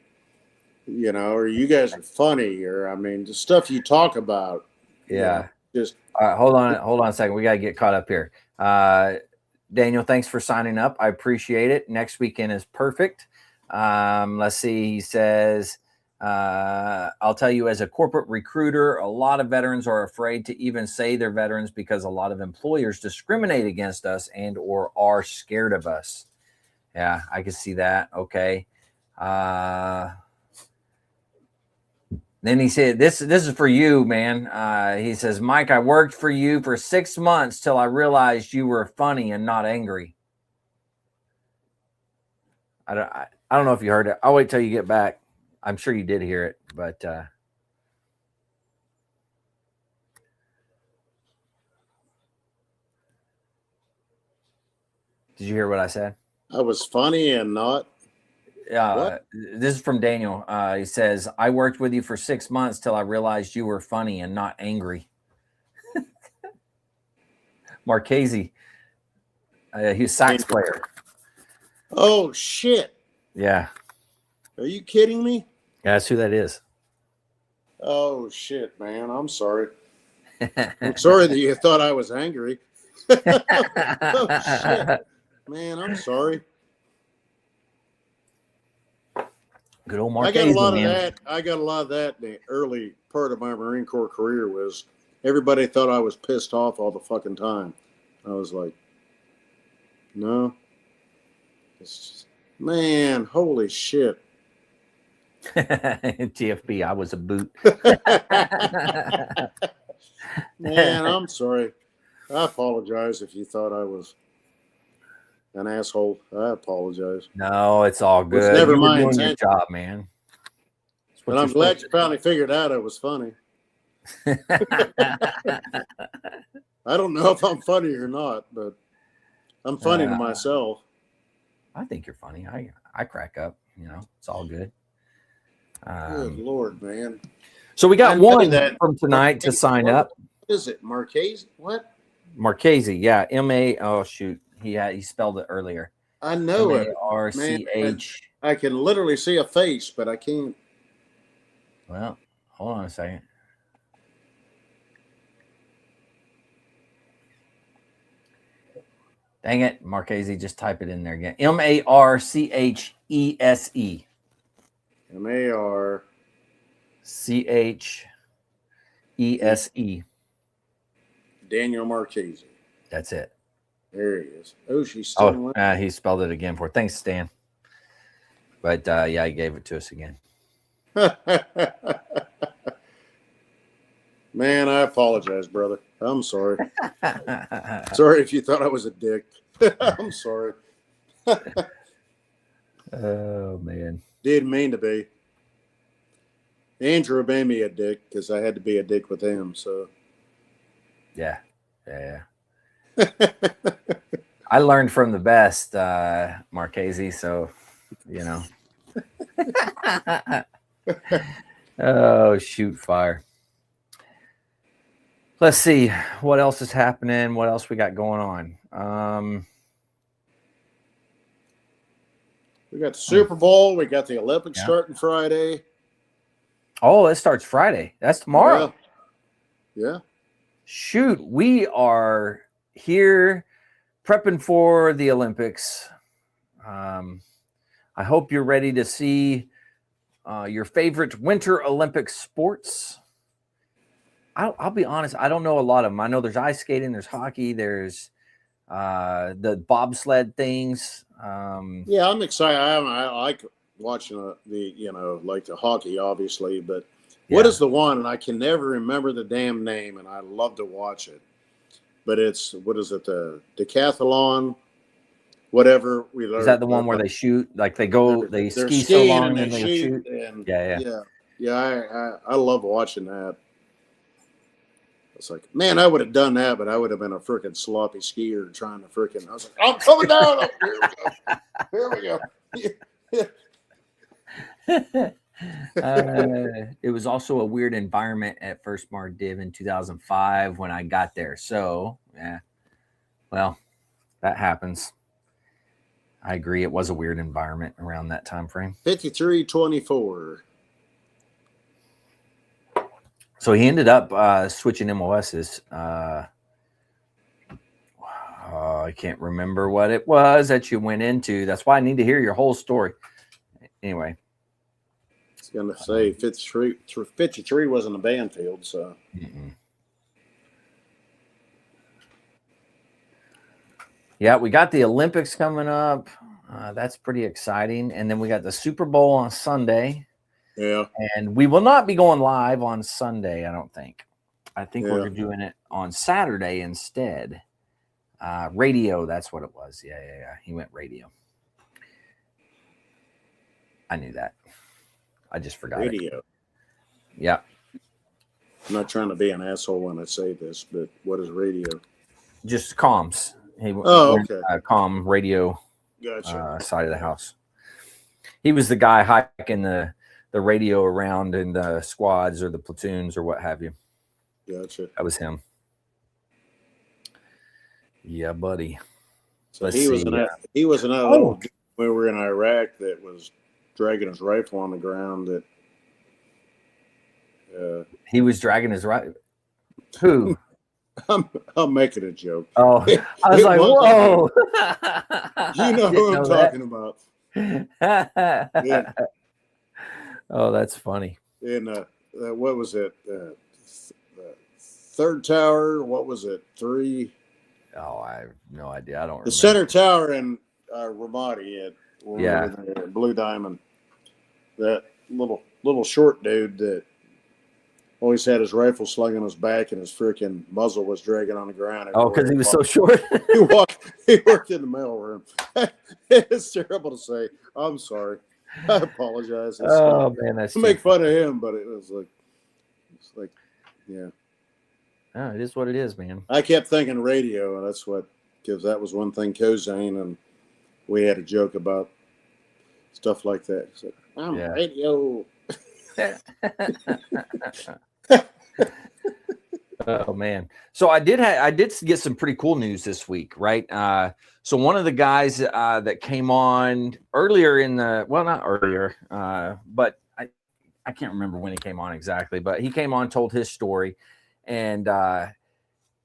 you know, or you guys are funny, or I mean, the stuff you talk about. Yeah. You know, just all right, hold on a second. We got to get caught up here. Daniel, thanks for signing up. I appreciate it. Next weekend is perfect. Let's see. He says, I'll tell you, as a corporate recruiter, a lot of veterans are afraid to even say they're veterans because a lot of employers discriminate against us and or are scared of us. Yeah, I can see that. Okay. Then he said, this is for you, man. He says, Mike, I worked for you for 6 months till I realized you were funny and not angry. I don't know if you heard it. I'll wait till you get back. I'm sure you did hear it, but did you hear what I said? I was funny and not. This is from Daniel. He says, I worked with you for 6 months till I realized you were funny and not angry. Marchese, he's a sax player. Oh, shit. Yeah. Are you kidding me? Yeah, that's who that is. Oh, shit, man. I'm sorry. I'm sorry that you thought I was angry. Oh, shit. Man, I'm sorry. Good old Marquez, I got a lot of that in the early part of my Marine Corps career. Was everybody thought I was pissed off all the fucking time. I was like, no. Man, holy shit. TFB, I was a boot. Man, I'm sorry. I apologize if you thought I was an asshole. I apologize. No, it's all good. It's never my doing intention. Your job, man. And I'm glad you finally figured out it was funny. I don't know if I'm funny or not, but I'm funny to myself. I think you're funny. I crack up. You know, it's all good. Good Lord, man. So we got one from tonight to sign up. What is it? Marchese? What? Marchese, yeah. M-A, oh shoot. He spelled it earlier. I know it. M-A-R-C-H. I can literally see a face, but I can't. Well, hold on a second. Dang it, Marchese, just type it in there again. Marchese. Marchese. Daniel Marchese. That's it. There he is. Oh, she's still. He spelled it again for it. Thanks, Stan. But yeah, he gave it to us again. Man, I apologize, brother. I'm sorry. Sorry if you thought I was a dick. I'm sorry. Oh, man. Didn't mean to be. Andrew made me a dick because I had to be a dick with him. So. Yeah. I learned from the best, Marchese. So, you know. Oh, shoot fire. Let's see what else is happening. What else we got going on? We got the Super Bowl. We got the Olympics starting Friday. Oh, it starts Friday. That's tomorrow. Yeah. Shoot, we are here prepping for the Olympics. I hope you're ready to see your favorite Winter Olympic sports. I'll be honest, I don't know a lot of them. I know there's ice skating, there's hockey, there's the bobsled things. Yeah, I'm excited. I like watching like the hockey, obviously, but what is the one? And I can never remember the damn name, and I love to watch it. But it's, what is it, the decathlon, whatever. Is that the one where they shoot? Like they ski so long and they shoot? Yeah. I love watching that. It's like, man, I would have done that, but I would have been a freaking sloppy skier trying to freaking. I was like, I'm coming down. Here we go. It was also a weird environment at First Mark Div in 2005 when I got there. So, yeah, well, that happens. I agree. It was a weird environment around that time frame. 53-24. So he ended up switching MOSs. I can't remember what it was that you went into. That's why I need to hear your whole story. Anyway. I was going to say 53 wasn't a Banfield, so. Mm-mm. Yeah, we got the Olympics coming up. That's pretty exciting. And then we got the Super Bowl on Sunday. Yeah. And we will not be going live on Sunday, I don't think. I think we're doing it on Saturday instead. Radio, that's what it was. Yeah. He went radio. I knew that. I just forgot radio. Yeah. I'm not trying to be an asshole when I say this, but what is radio? Just comms. Okay. Comm radio. Gotcha. Side of the house. He was the guy hiking the radio around in the squads or the platoons or what have you. Gotcha. That was him. Yeah, buddy. So he was in that little when we were in Iraq that was dragging his rifle on the ground. That he was dragging his rifle. Who? I'm making a joke. Oh, I was like, whoa. You know who I'm talking about. Yeah. Oh, that's funny. And what was it? Third tower? What was it? 3? Oh, I have no idea. I don't remember. The center tower in Ramadi at Blue Diamond. That little short dude that always had his rifle slung on his back and his freaking muzzle was dragging on the ground. Oh, because he was so short. He worked in the mailroom. It's terrible to say. I'm sorry. I apologize. Man, that's to make fun of him, but it was like, yeah. Oh, it is what it is, man. I kept thinking radio, and that's because that was one thing Kozane, and we had a joke about stuff like that. So, I'm radio. Oh man. So I did get some pretty cool news this week, right? So one of the guys that came on earlier not earlier, but I can't remember when he came on exactly, but he came on, told his story, and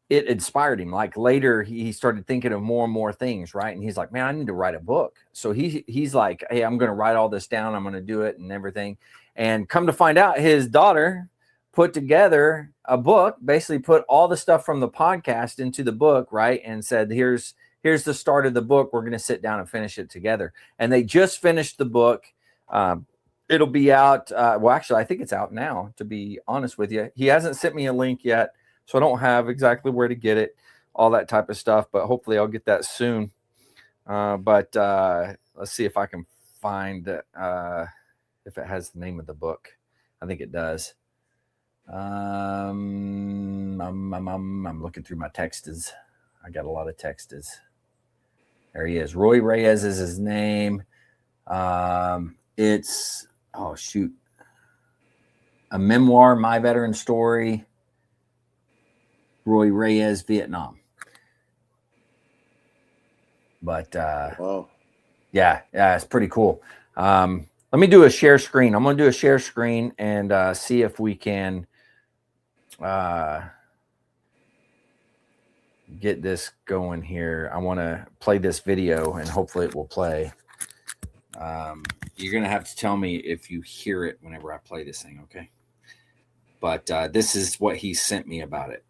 it inspired him. Like later he started thinking of more and more things, right? And he's like, man, I need to write a book. So he's like, hey, I'm going to write all this down. I'm going to do it and everything. And come to find out, his daughter put together a book, basically put all the stuff from the podcast into the book, right? And said, here's the start of the book. We're going to sit down and finish it together. And they just finished the book. It'll be out. Well, actually, I think it's out now, to be honest with you. He hasn't sent me a link yet, so I don't have exactly where to get it, all that type of stuff, but hopefully I'll get that soon. But let's see if I can find if it has the name of the book. I think it does. I'm looking through my texts. I got a lot of texts. There he is. Roy Reyes is his name. It's a memoir, My Veteran Story. Roy Reyes, Vietnam. But wow. Yeah, it's pretty cool. Let me do a share screen. I'm going to do a share screen and see if we can get this going here. I want to play this video and hopefully it will play. You're going to have to tell me if you hear it whenever I play this thing, okay? But this is what he sent me about it.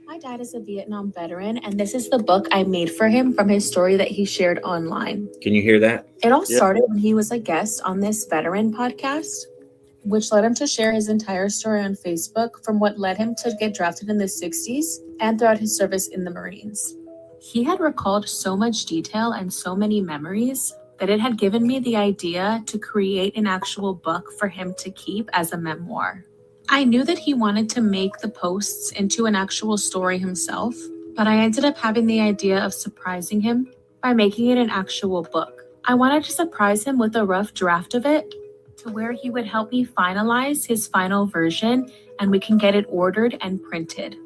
My dad is a Vietnam veteran, and this is the book I made for him from his story that he shared online. Can you hear that? It all started when he was a guest on this veteran podcast, which led him to share his entire story on Facebook, from what led him to get drafted in the 60s and throughout his service in the Marines. He had recalled so much detail and so many memories that it had given me the idea to create an actual book for him to keep as a memoir. I knew that he wanted to make the posts into an actual story himself, but I ended up having the idea of surprising him by making it an actual book. I wanted to surprise him with a rough draft of it to where he would help me finalize his final version and we can get it ordered and printed.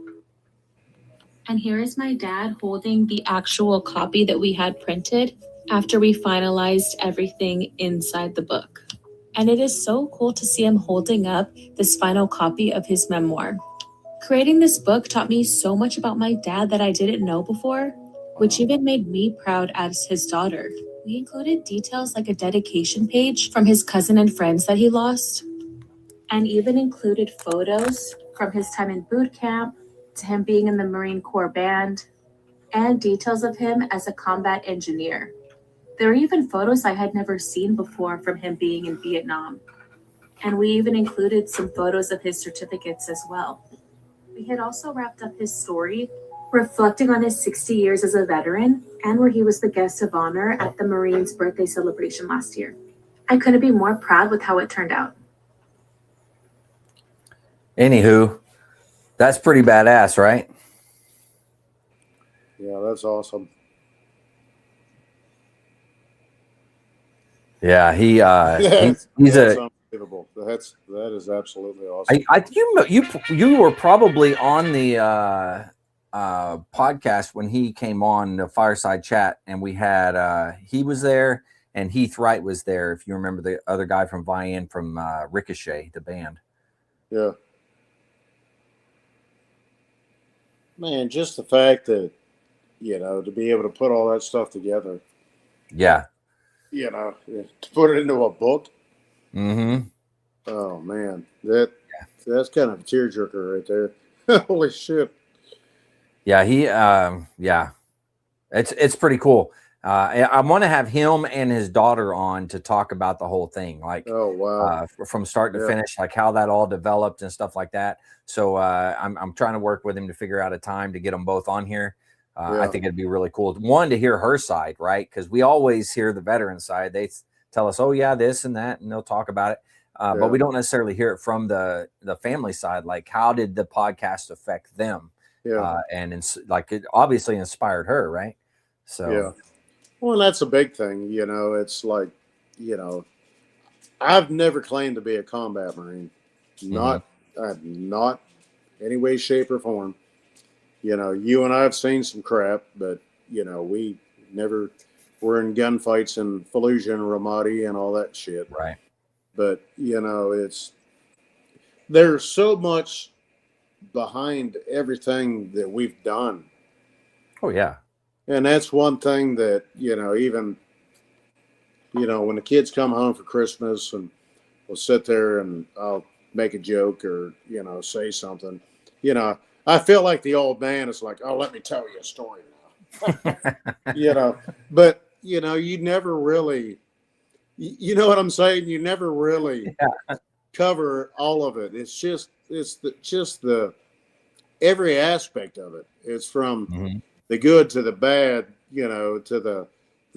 And here is my dad holding the actual copy that we had printed after we finalized everything inside the book. And it is so cool to see him holding up this final copy of his memoir. Creating this book taught me so much about my dad that I didn't know before, which even made me proud as his daughter. We included details like a dedication page from his cousin and friends that he lost, and even included photos from his time in boot camp to him being in the Marine Corps band, and details of him as a combat engineer. There were even photos I had never seen before from him being in Vietnam. And we even included some photos of his certificates as well. We had also wrapped up his story, reflecting on his 60 years as a veteran and where he was the guest of honor at the Marines' birthday celebration last year. I couldn't be more proud with how it turned out. Anywho, that's pretty badass, right? Yeah, that's awesome. Yeah, he's unbelievable. That is absolutely awesome. You were probably on the podcast when he came on the FireSide Chat, and we had he was there and Heath Wright was there. If you remember the other guy from Vian from Ricochet, the band. Yeah. Man, just the fact that to be able to put all that stuff together. Yeah. To put it into a book. Mm-hmm. Oh man, that's kind of a tearjerker right there. Holy shit. Yeah, it's pretty cool. I want to have him and his daughter on to talk about the whole thing, like oh wow, from start to finish, like how that all developed and stuff like that. So I'm trying to work with him to figure out a time to get them both on here. I think it'd be really cool. One, to hear her side, right? Because we always hear the veteran side. They tell us, oh yeah, this and that, and they'll talk about it. But we don't necessarily hear it from the family side. Like, how did the podcast affect them? Yeah. And it obviously inspired her, right? So yeah. Well, that's a big thing. It's like, I've never claimed to be a combat Marine. Not any way, shape, or form. You know, you and I have seen some crap, but, you know, we never were in gunfights in Fallujah and Ramadi and all that shit. Right. But, you know, there's so much behind everything that we've done. Oh, yeah. And that's one thing that, you know, even, you know, when the kids come home for Christmas and we'll sit there and I'll make a joke or, you know, say something, you know, I feel like the old man is like, oh, let me tell you a story now. You know, but, you know, you never really, you know what I'm saying? You never really cover all of it. It's just, every aspect of it. It's from the good to the bad, you know, to the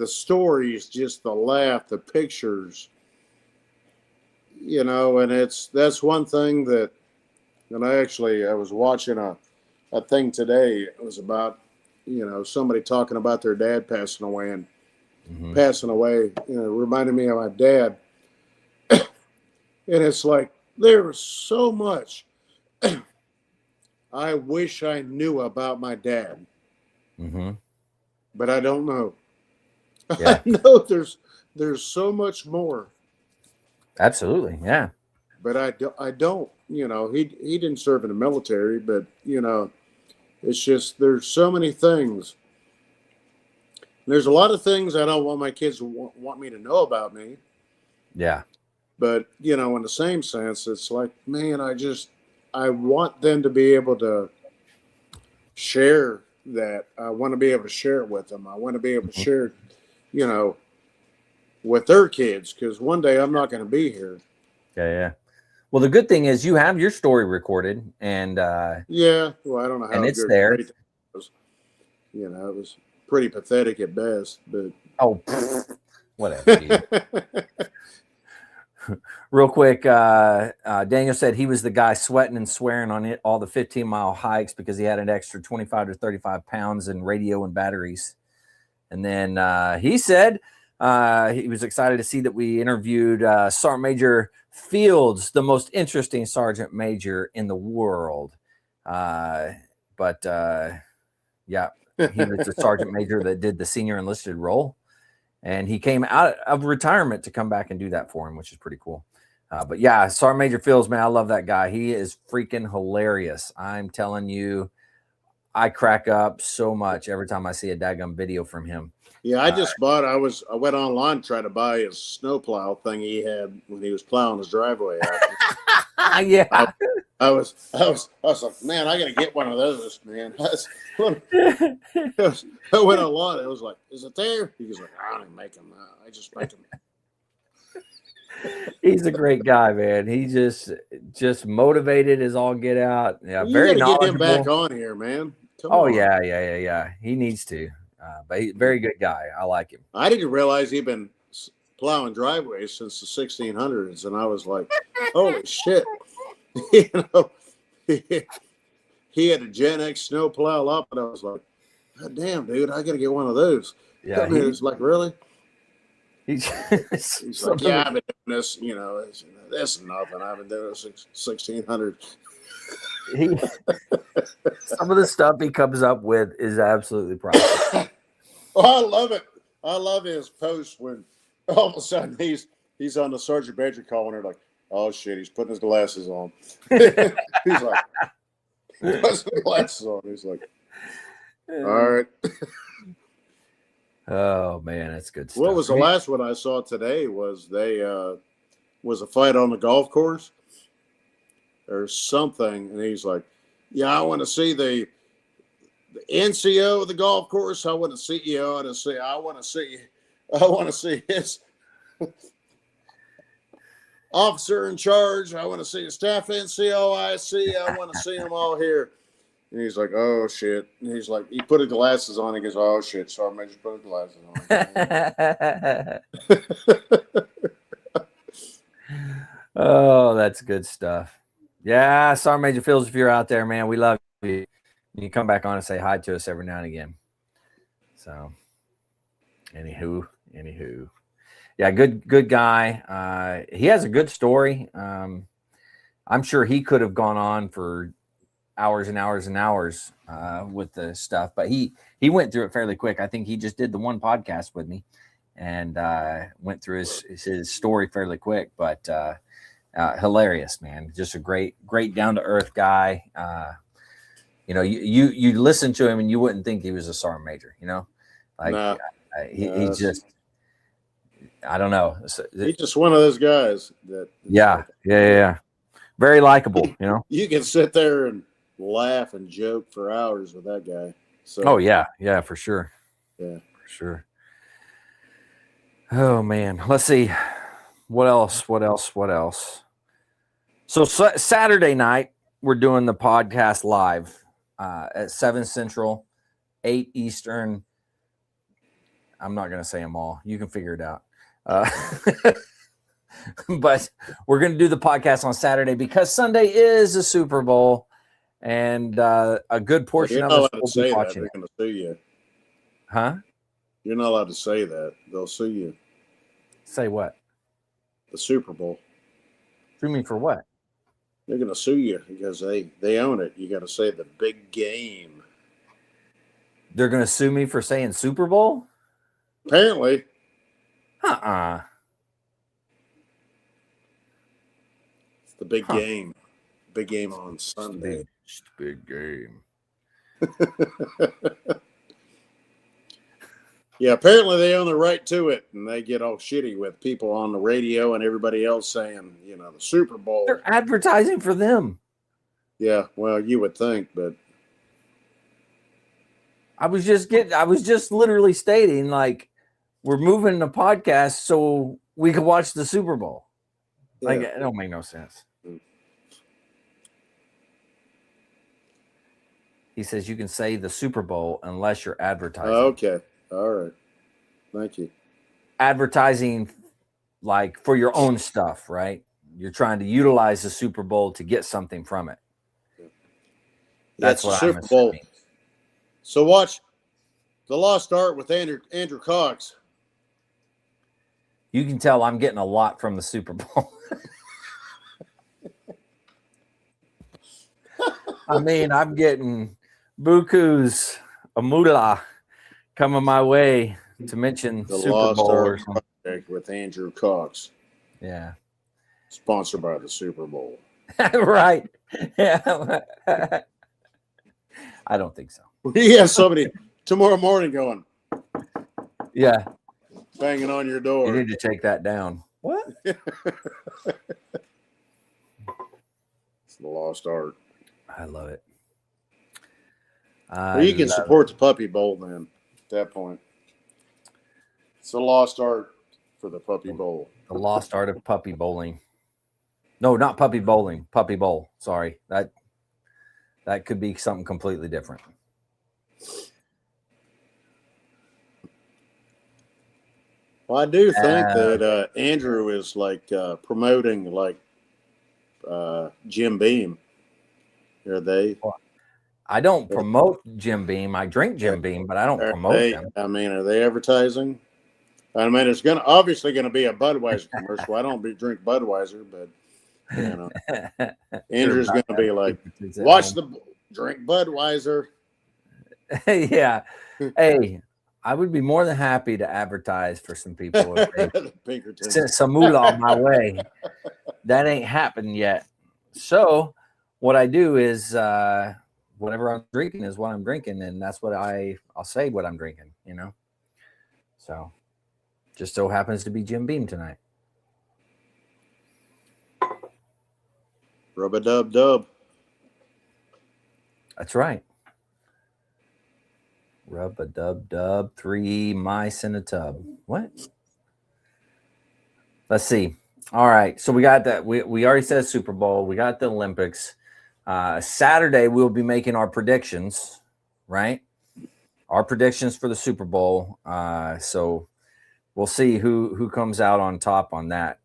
stories, just the laugh, the pictures, you know, and that's one thing that, and I was watching a thing today. It was about, you know, somebody talking about their dad passing away and passing away, you know, reminded me of my dad. And it's like, there was so much I wish I knew about my dad, but I don't know. Yeah. I know there's so much more. Absolutely, yeah. But I don't. You know, he didn't serve in the military, but you know, it's just there's so many things. There's a lot of things I don't want my kids to want me to know about me. Yeah. But you know, in the same sense, it's like, man, I want them to be able to share that. I want to be able to share it with them. I want to be able to share, you know, with their kids, because one day I'm not going to be here. Yeah. Well, the good thing is you have your story recorded, and yeah. Well, I don't know how and it's there. It was. You know, it was pretty pathetic at best, but whatever. Real quick, Daniel said he was the guy sweating and swearing on it all the 15-mile hikes because he had an extra 25 to 35 pounds in radio and batteries. And then he said he was excited to see that we interviewed Sergeant Major Fields, the most interesting sergeant major in the world. Yeah, he was the sergeant major that did the senior enlisted role. And he came out of retirement to come back and do that for him, which is pretty cool. But yeah, Sergeant Major Fields, man, I love that guy. He is freaking hilarious. I'm telling you, I crack up so much every time I see a daggum video from him. Yeah, I just bought. I went online to try to buy his snowplow thing he had when he was plowing his driveway out. Yeah, I was like, man, I gotta get one of those, man. I went online. I was like, is it there? He was like, I don't even make them. I just make them. He's a great guy, man. He just motivated as all get out. Yeah, you very gotta get him knowledgeable. back on here, man. Come on. Yeah. He needs to. But he's a very good guy. I like him. I didn't realize he'd been plowing driveways since the 1600s, and I was like, holy shit. You know, he had a Gen X snow plow up, and I was like, God damn, dude, I gotta get one of those. Yeah, I mean, it's like, really? He's like, yeah, I've been doing this, you know, this is nothing. I've been doing it since 1600. Some of the stuff he comes up with is absolutely priceless. I love it. I love his post when all of a sudden he's on the sergeant major calling her like, oh shit, he's putting his glasses on. He's like, puts his glasses on. He's like, all right. Oh man, that's good stuff. What was the last one I saw today? Was was a fight on the golf course or something, and he's like, yeah, I want to see the NCO of the golf course. I want the CEO to see. I want to see his officer in charge. I want to see the staff NCO. I want to see them all here. And he's like, oh shit. And he's like, he put his glasses on. He goes, oh shit. Sergeant Major put his glasses on. Oh, that's good stuff. Yeah, Sergeant Major Fields, if you're out there, man, we love you. You come back on and say hi to us every now and again. So, anywho, yeah, good guy. He has a good story. I'm sure he could have gone on for hours and hours and hours with the stuff, but he went through it fairly quick. I think he just did the one podcast with me and went through his story fairly quick, but hilarious, man. Just a great down to earth guy. You listen to him and you wouldn't think he was a sergeant major, like nah, he's just, I don't know. He's just one of those guys that. Yeah. Very likable, You can sit there and laugh and joke for hours with that guy. So. Oh yeah, for sure. Yeah, for sure. Oh man, let's see. What else? So Saturday night, we're doing the podcast live at 7 Central, 8 Eastern. I'm not going to say them all. You can figure it out. But we're going to do the podcast on Saturday because Sunday is the Super Bowl, and a good portion of us will be watching. They're going to sue you. Huh? You're not allowed to say that. They'll sue you. Say what? The Super Bowl. Sue me for what? They're going to sue you because they own it. You got to say the big game. They're going to sue me for saying Super Bowl? Apparently. It's the big game. Big game on Sunday. It's the big game. Yeah, apparently they own the right to it, and they get all shitty with people on the radio and everybody else saying, the Super Bowl. They're advertising for them. Yeah, well, you would think, but I was just literally stating, like, we're moving the podcast so we could watch the Super Bowl. Yeah. Like, it don't make no sense. He says you can say the Super Bowl unless you're advertising. Okay. All right. Thank you. Advertising, like, for your own stuff, right? You're trying to utilize the Super Bowl to get something from it. That's what Super Bowl. So watch The Lost Art with Andrew Cox. You can tell I'm getting a lot from the Super Bowl. I mean, I'm getting bukus, a moolah coming my way to mention The Super Lost Bowl Art or something. Project with Andrew Cox. Yeah. Sponsored by the Super Bowl. Right. Yeah. I don't think so. We have somebody tomorrow morning going. Yeah. Banging on your door. You need to take that down. What? It's The Lost Art. I love it. Well, you can support the Puppy Bowl then at that point. It's The Lost Art for the Puppy Bowl. The Lost Art of Puppy Bowling. No, not Puppy Bowling. Puppy Bowl. Sorry. That could be something completely different. Well, I do think that Andrew is like promoting like Jim Beam. Are they? I don't promote Jim Beam. I drink Jim Beam, but I don't promote them. I mean, are they advertising? I mean, it's obviously going to be a Budweiser commercial. I don't drink Budweiser, but Andrew's going to be like, drink Budweiser. Yeah. Hey, I would be more than happy to advertise for some people. Send some moolah my way. That ain't happened yet. So what I do is whatever I'm drinking is what I'm drinking, and that's what I'll say what I'm drinking, So just so happens to be Jim Beam tonight. Rub-a-dub-dub. That's right. Rub-a-dub-dub, 3 mice in a tub. What? Let's see. All right. So we got that. We already said Super Bowl. We got the Olympics. Saturday, we'll be making our predictions, right? Our predictions for the Super Bowl. So we'll see who comes out on top on that.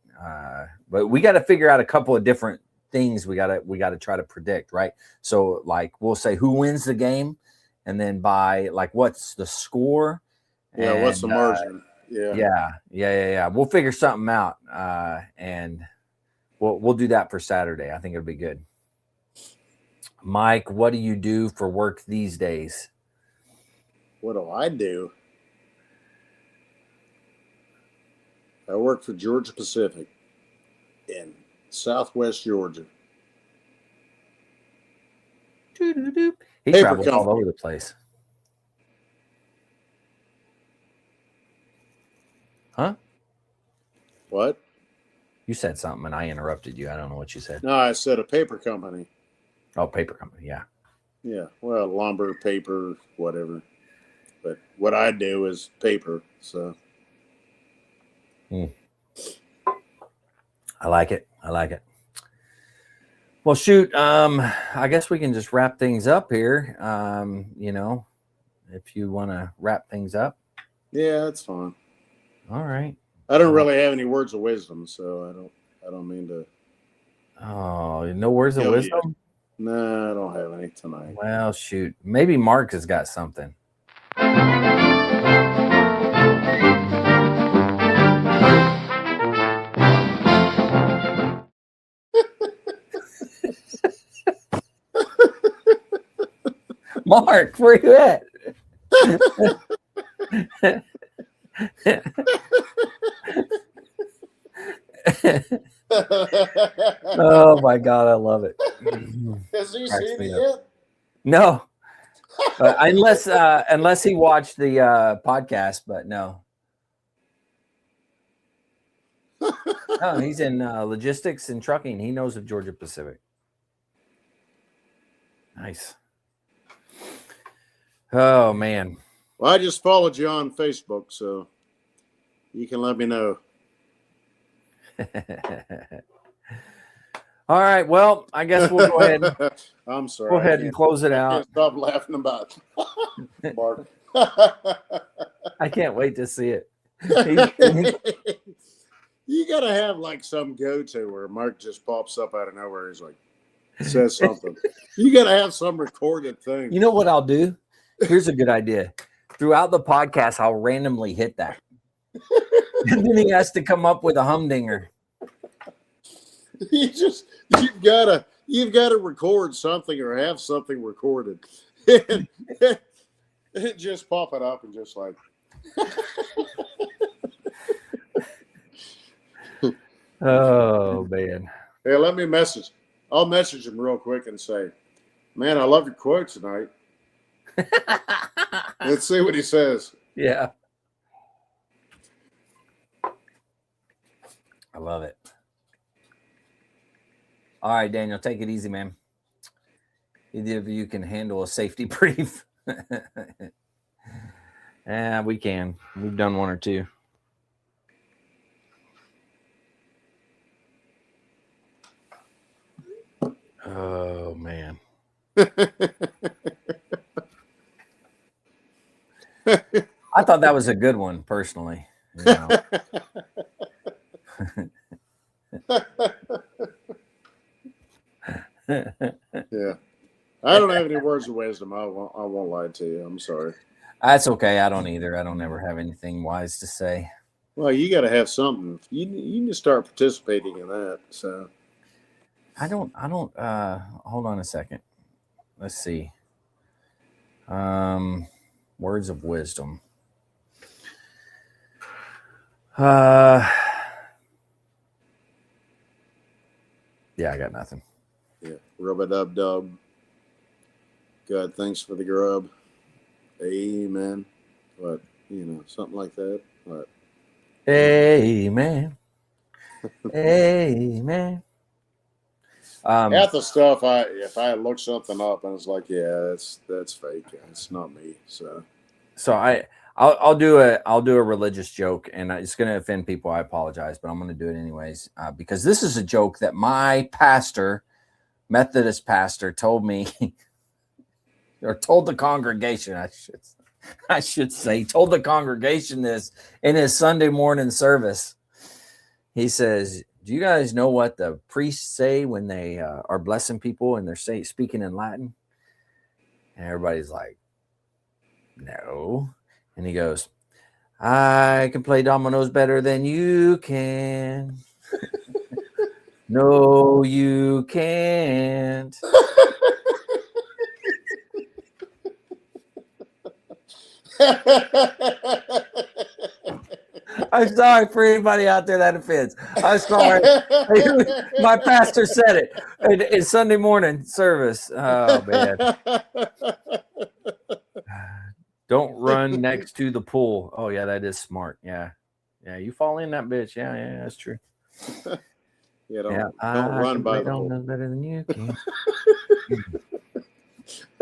But we got to figure out a couple of different things we got to try to predict, right? So like we'll say who wins the game, and then by like what's the score? Yeah, and what's the margin? Yeah. We'll figure something out, and we'll do that for Saturday. I think it'll be good. Mike, what do you do for work these days? What do? I work for Georgia Pacific in Southwest Georgia. He travels all over the place. Huh? What? You said something and I interrupted you. I don't know what you said. No, I said a paper company. Oh, paper company. Yeah. Yeah. Well, lumber, paper, whatever. But what I do is paper. So. I like it. Well, shoot. I guess we can just wrap things up here. If you want to wrap things up. Yeah, that's fine. All right. I don't really have any words of wisdom, so I don't mean to. Oh, no words of wisdom? No, I don't have any tonight. Well, shoot. Maybe Mark has got something. Mark, where you at? Oh my God, I love it. Has he seen it yet? No, unless he watched the podcast, but no. No, he's in logistics and trucking. He knows of Georgia Pacific. Nice. Oh man. Well, I just followed you on Facebook, so you can let me know. All right. Well, I guess we'll go ahead. I'm sorry. Go ahead and close it out. I can't stop laughing about Mark. I can't wait to see it. You gotta have like some go-to where Mark just pops up out of nowhere. He's like, says something. You gotta have some recorded thing. You know what I'll do? Here's a good idea. Throughout the podcast, I'll randomly hit that. And then he has to come up with a humdinger. You've gotta record something or have something recorded. And just pop it up and just like oh man. Hey, I'll message him real quick and say, man, I love your quote tonight. Let's see what he says. Yeah. I love it. All right, Daniel, take it easy, man. Either of you can handle a safety brief. Yeah, we can. We've done one or two. Oh, man. I thought that was a good one, personally. You know. Yeah. I don't have any words of wisdom. I won't lie to you. I'm sorry. That's okay. I don't either. I don't ever have anything wise to say. Well, you got to have something. You need to start participating in that. So I don't hold on a second. Let's see. Words of wisdom. Yeah, I got nothing. Yeah. Rub-a-dub-dub. God, thanks for the grub. Amen. What, something like that. What? Amen. Amen. Half the stuff, if I look something up and it's like, yeah, that's fake. It's not me. So I'll do a religious joke, and it's going to offend people. I apologize, but I'm going to do it anyways because this is a joke that my pastor, Methodist pastor, told me, or told the congregation. I should say, told the congregation this in his Sunday morning service. He says, "Do you guys know what the priests say when they are blessing people and they're speaking in Latin?" And everybody's like, "No." And he goes, "I can play dominoes better than you can." No, you can't. I'm sorry for anybody out there that offends. I'm sorry. My pastor said it in Sunday morning service. Oh, man. Don't run next to the pool. Oh, yeah, that is smart. Yeah. Yeah, you fall in that bitch. Yeah, that's true. Don't run by the pool. Know better than you can.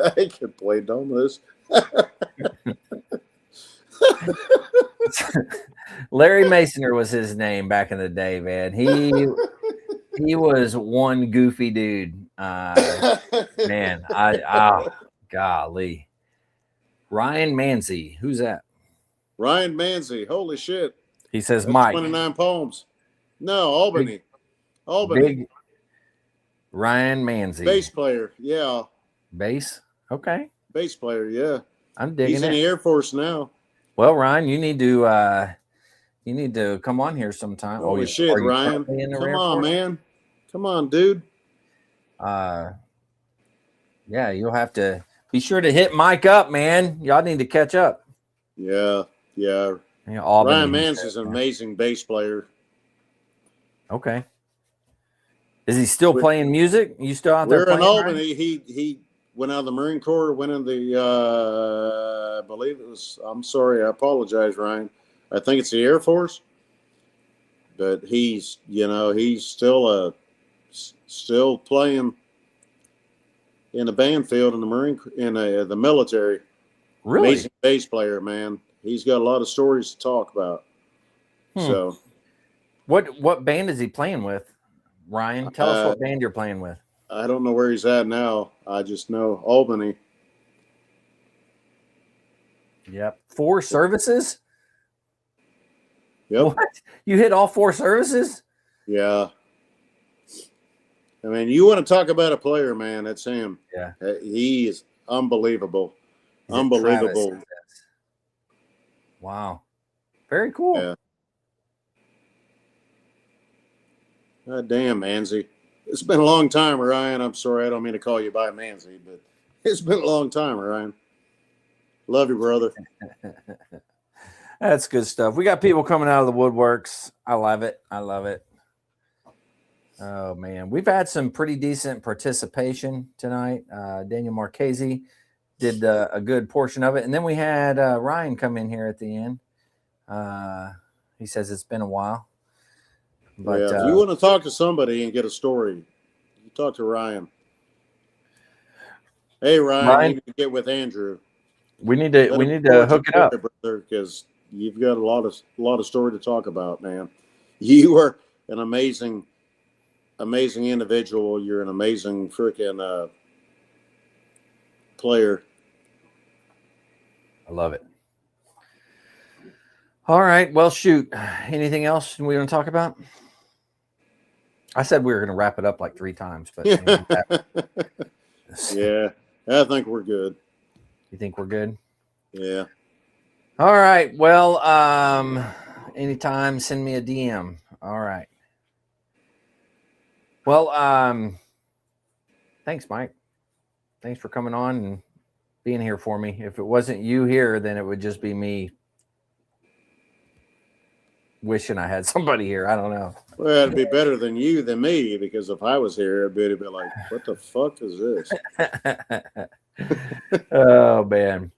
I can play domeless. Larry Masoner was his name back in the day, man. He was one goofy dude. Man, golly. Ryan Manzi. Who's that? Ryan Manzi. Holy shit. He says that's Mike. 29 poems. No, Albany. Albany. Ryan Manzi. Bass player. Yeah. Bass? Okay. Bass player, yeah. I'm digging He's in the Air Force now. Well, Ryan, you need to come on here sometime. Holy shit, Ryan. Come on, man. Come on, dude. Yeah, you'll have to be sure to hit Mike up, man. Y'all need to catch up. Yeah. Ryan Manzi is an amazing bass player. Okay. Is he still playing music? You still out there? We're in Albany. He went out of the Marine Corps, went in the, I believe it was, I'm sorry, I apologize, Ryan. I think it's the Air Force. But he's still playing in the band field in the the military. Really? Amazing bass player, man. He's got a lot of stories to talk about. So, what band is he playing with, Ryan? Tell us what band you're playing with. I don't know where he's at now. I just know Albany. Yep. 4 services? Yep. What? You hit all 4 services? Yeah. I mean, you want to talk about a player, man, that's him. Yeah. He is unbelievable. Unbelievable. Travis? Wow. Very cool. Yeah. God damn, Manzi. It's been a long time, Ryan. I'm sorry, I don't mean to call you by Manzi, but it's been a long time, Ryan. Love you, brother. That's good stuff. We got people coming out of the woodworks. I love it. Oh, man. We've had some pretty decent participation tonight. Daniel Marchese did a good portion of it. And then we had Ryan come in here at the end. He says it's been a while. But if you want to talk to somebody and get a story, you talk to Ryan. Hey, Ryan, you need to get with Andrew. We need to hook it up, brother, because you've got a lot of story to talk about, man. You are an amazing individual. You're an amazing freaking player. I love it. All right. Well, shoot. Anything else we want to talk about? I said we were going to wrap it up like 3 times, but yeah, I think we're good. You think we're good? Yeah. All right. Well, anytime, send me a DM. All right. Well, thanks, Mike. Thanks for coming on and being here for me. If it wasn't you here, then it would just be me wishing I had somebody here. I don't know. Well, it'd be better than you than me, because if I was here, it'd be like, what the fuck is this? Oh, man.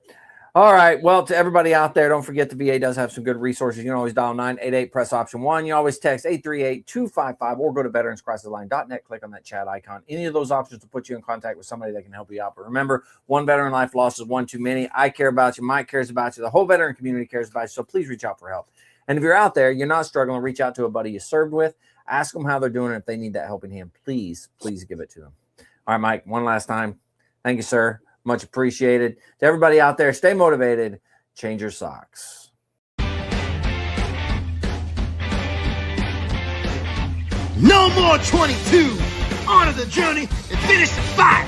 All right. Well, to everybody out there, don't forget the VA does have some good resources. You can always dial 988, press option 1. You always text 838-255 or go to veteranscrisisline.net. Click on that chat icon. Any of those options to put you in contact with somebody that can help you out. But remember, one veteran life loss is one too many. I care about you. Mike cares about you. The whole veteran community cares about you. So please reach out for help. And if you're out there, you're not struggling, reach out to a buddy you served with. Ask them how they're doing. If they need that helping hand, please give it to them. All right, Mike, one last time. Thank you, sir. Much appreciated. To everybody out there, stay motivated. Change your socks. No more 22. On to the journey and finish the fight.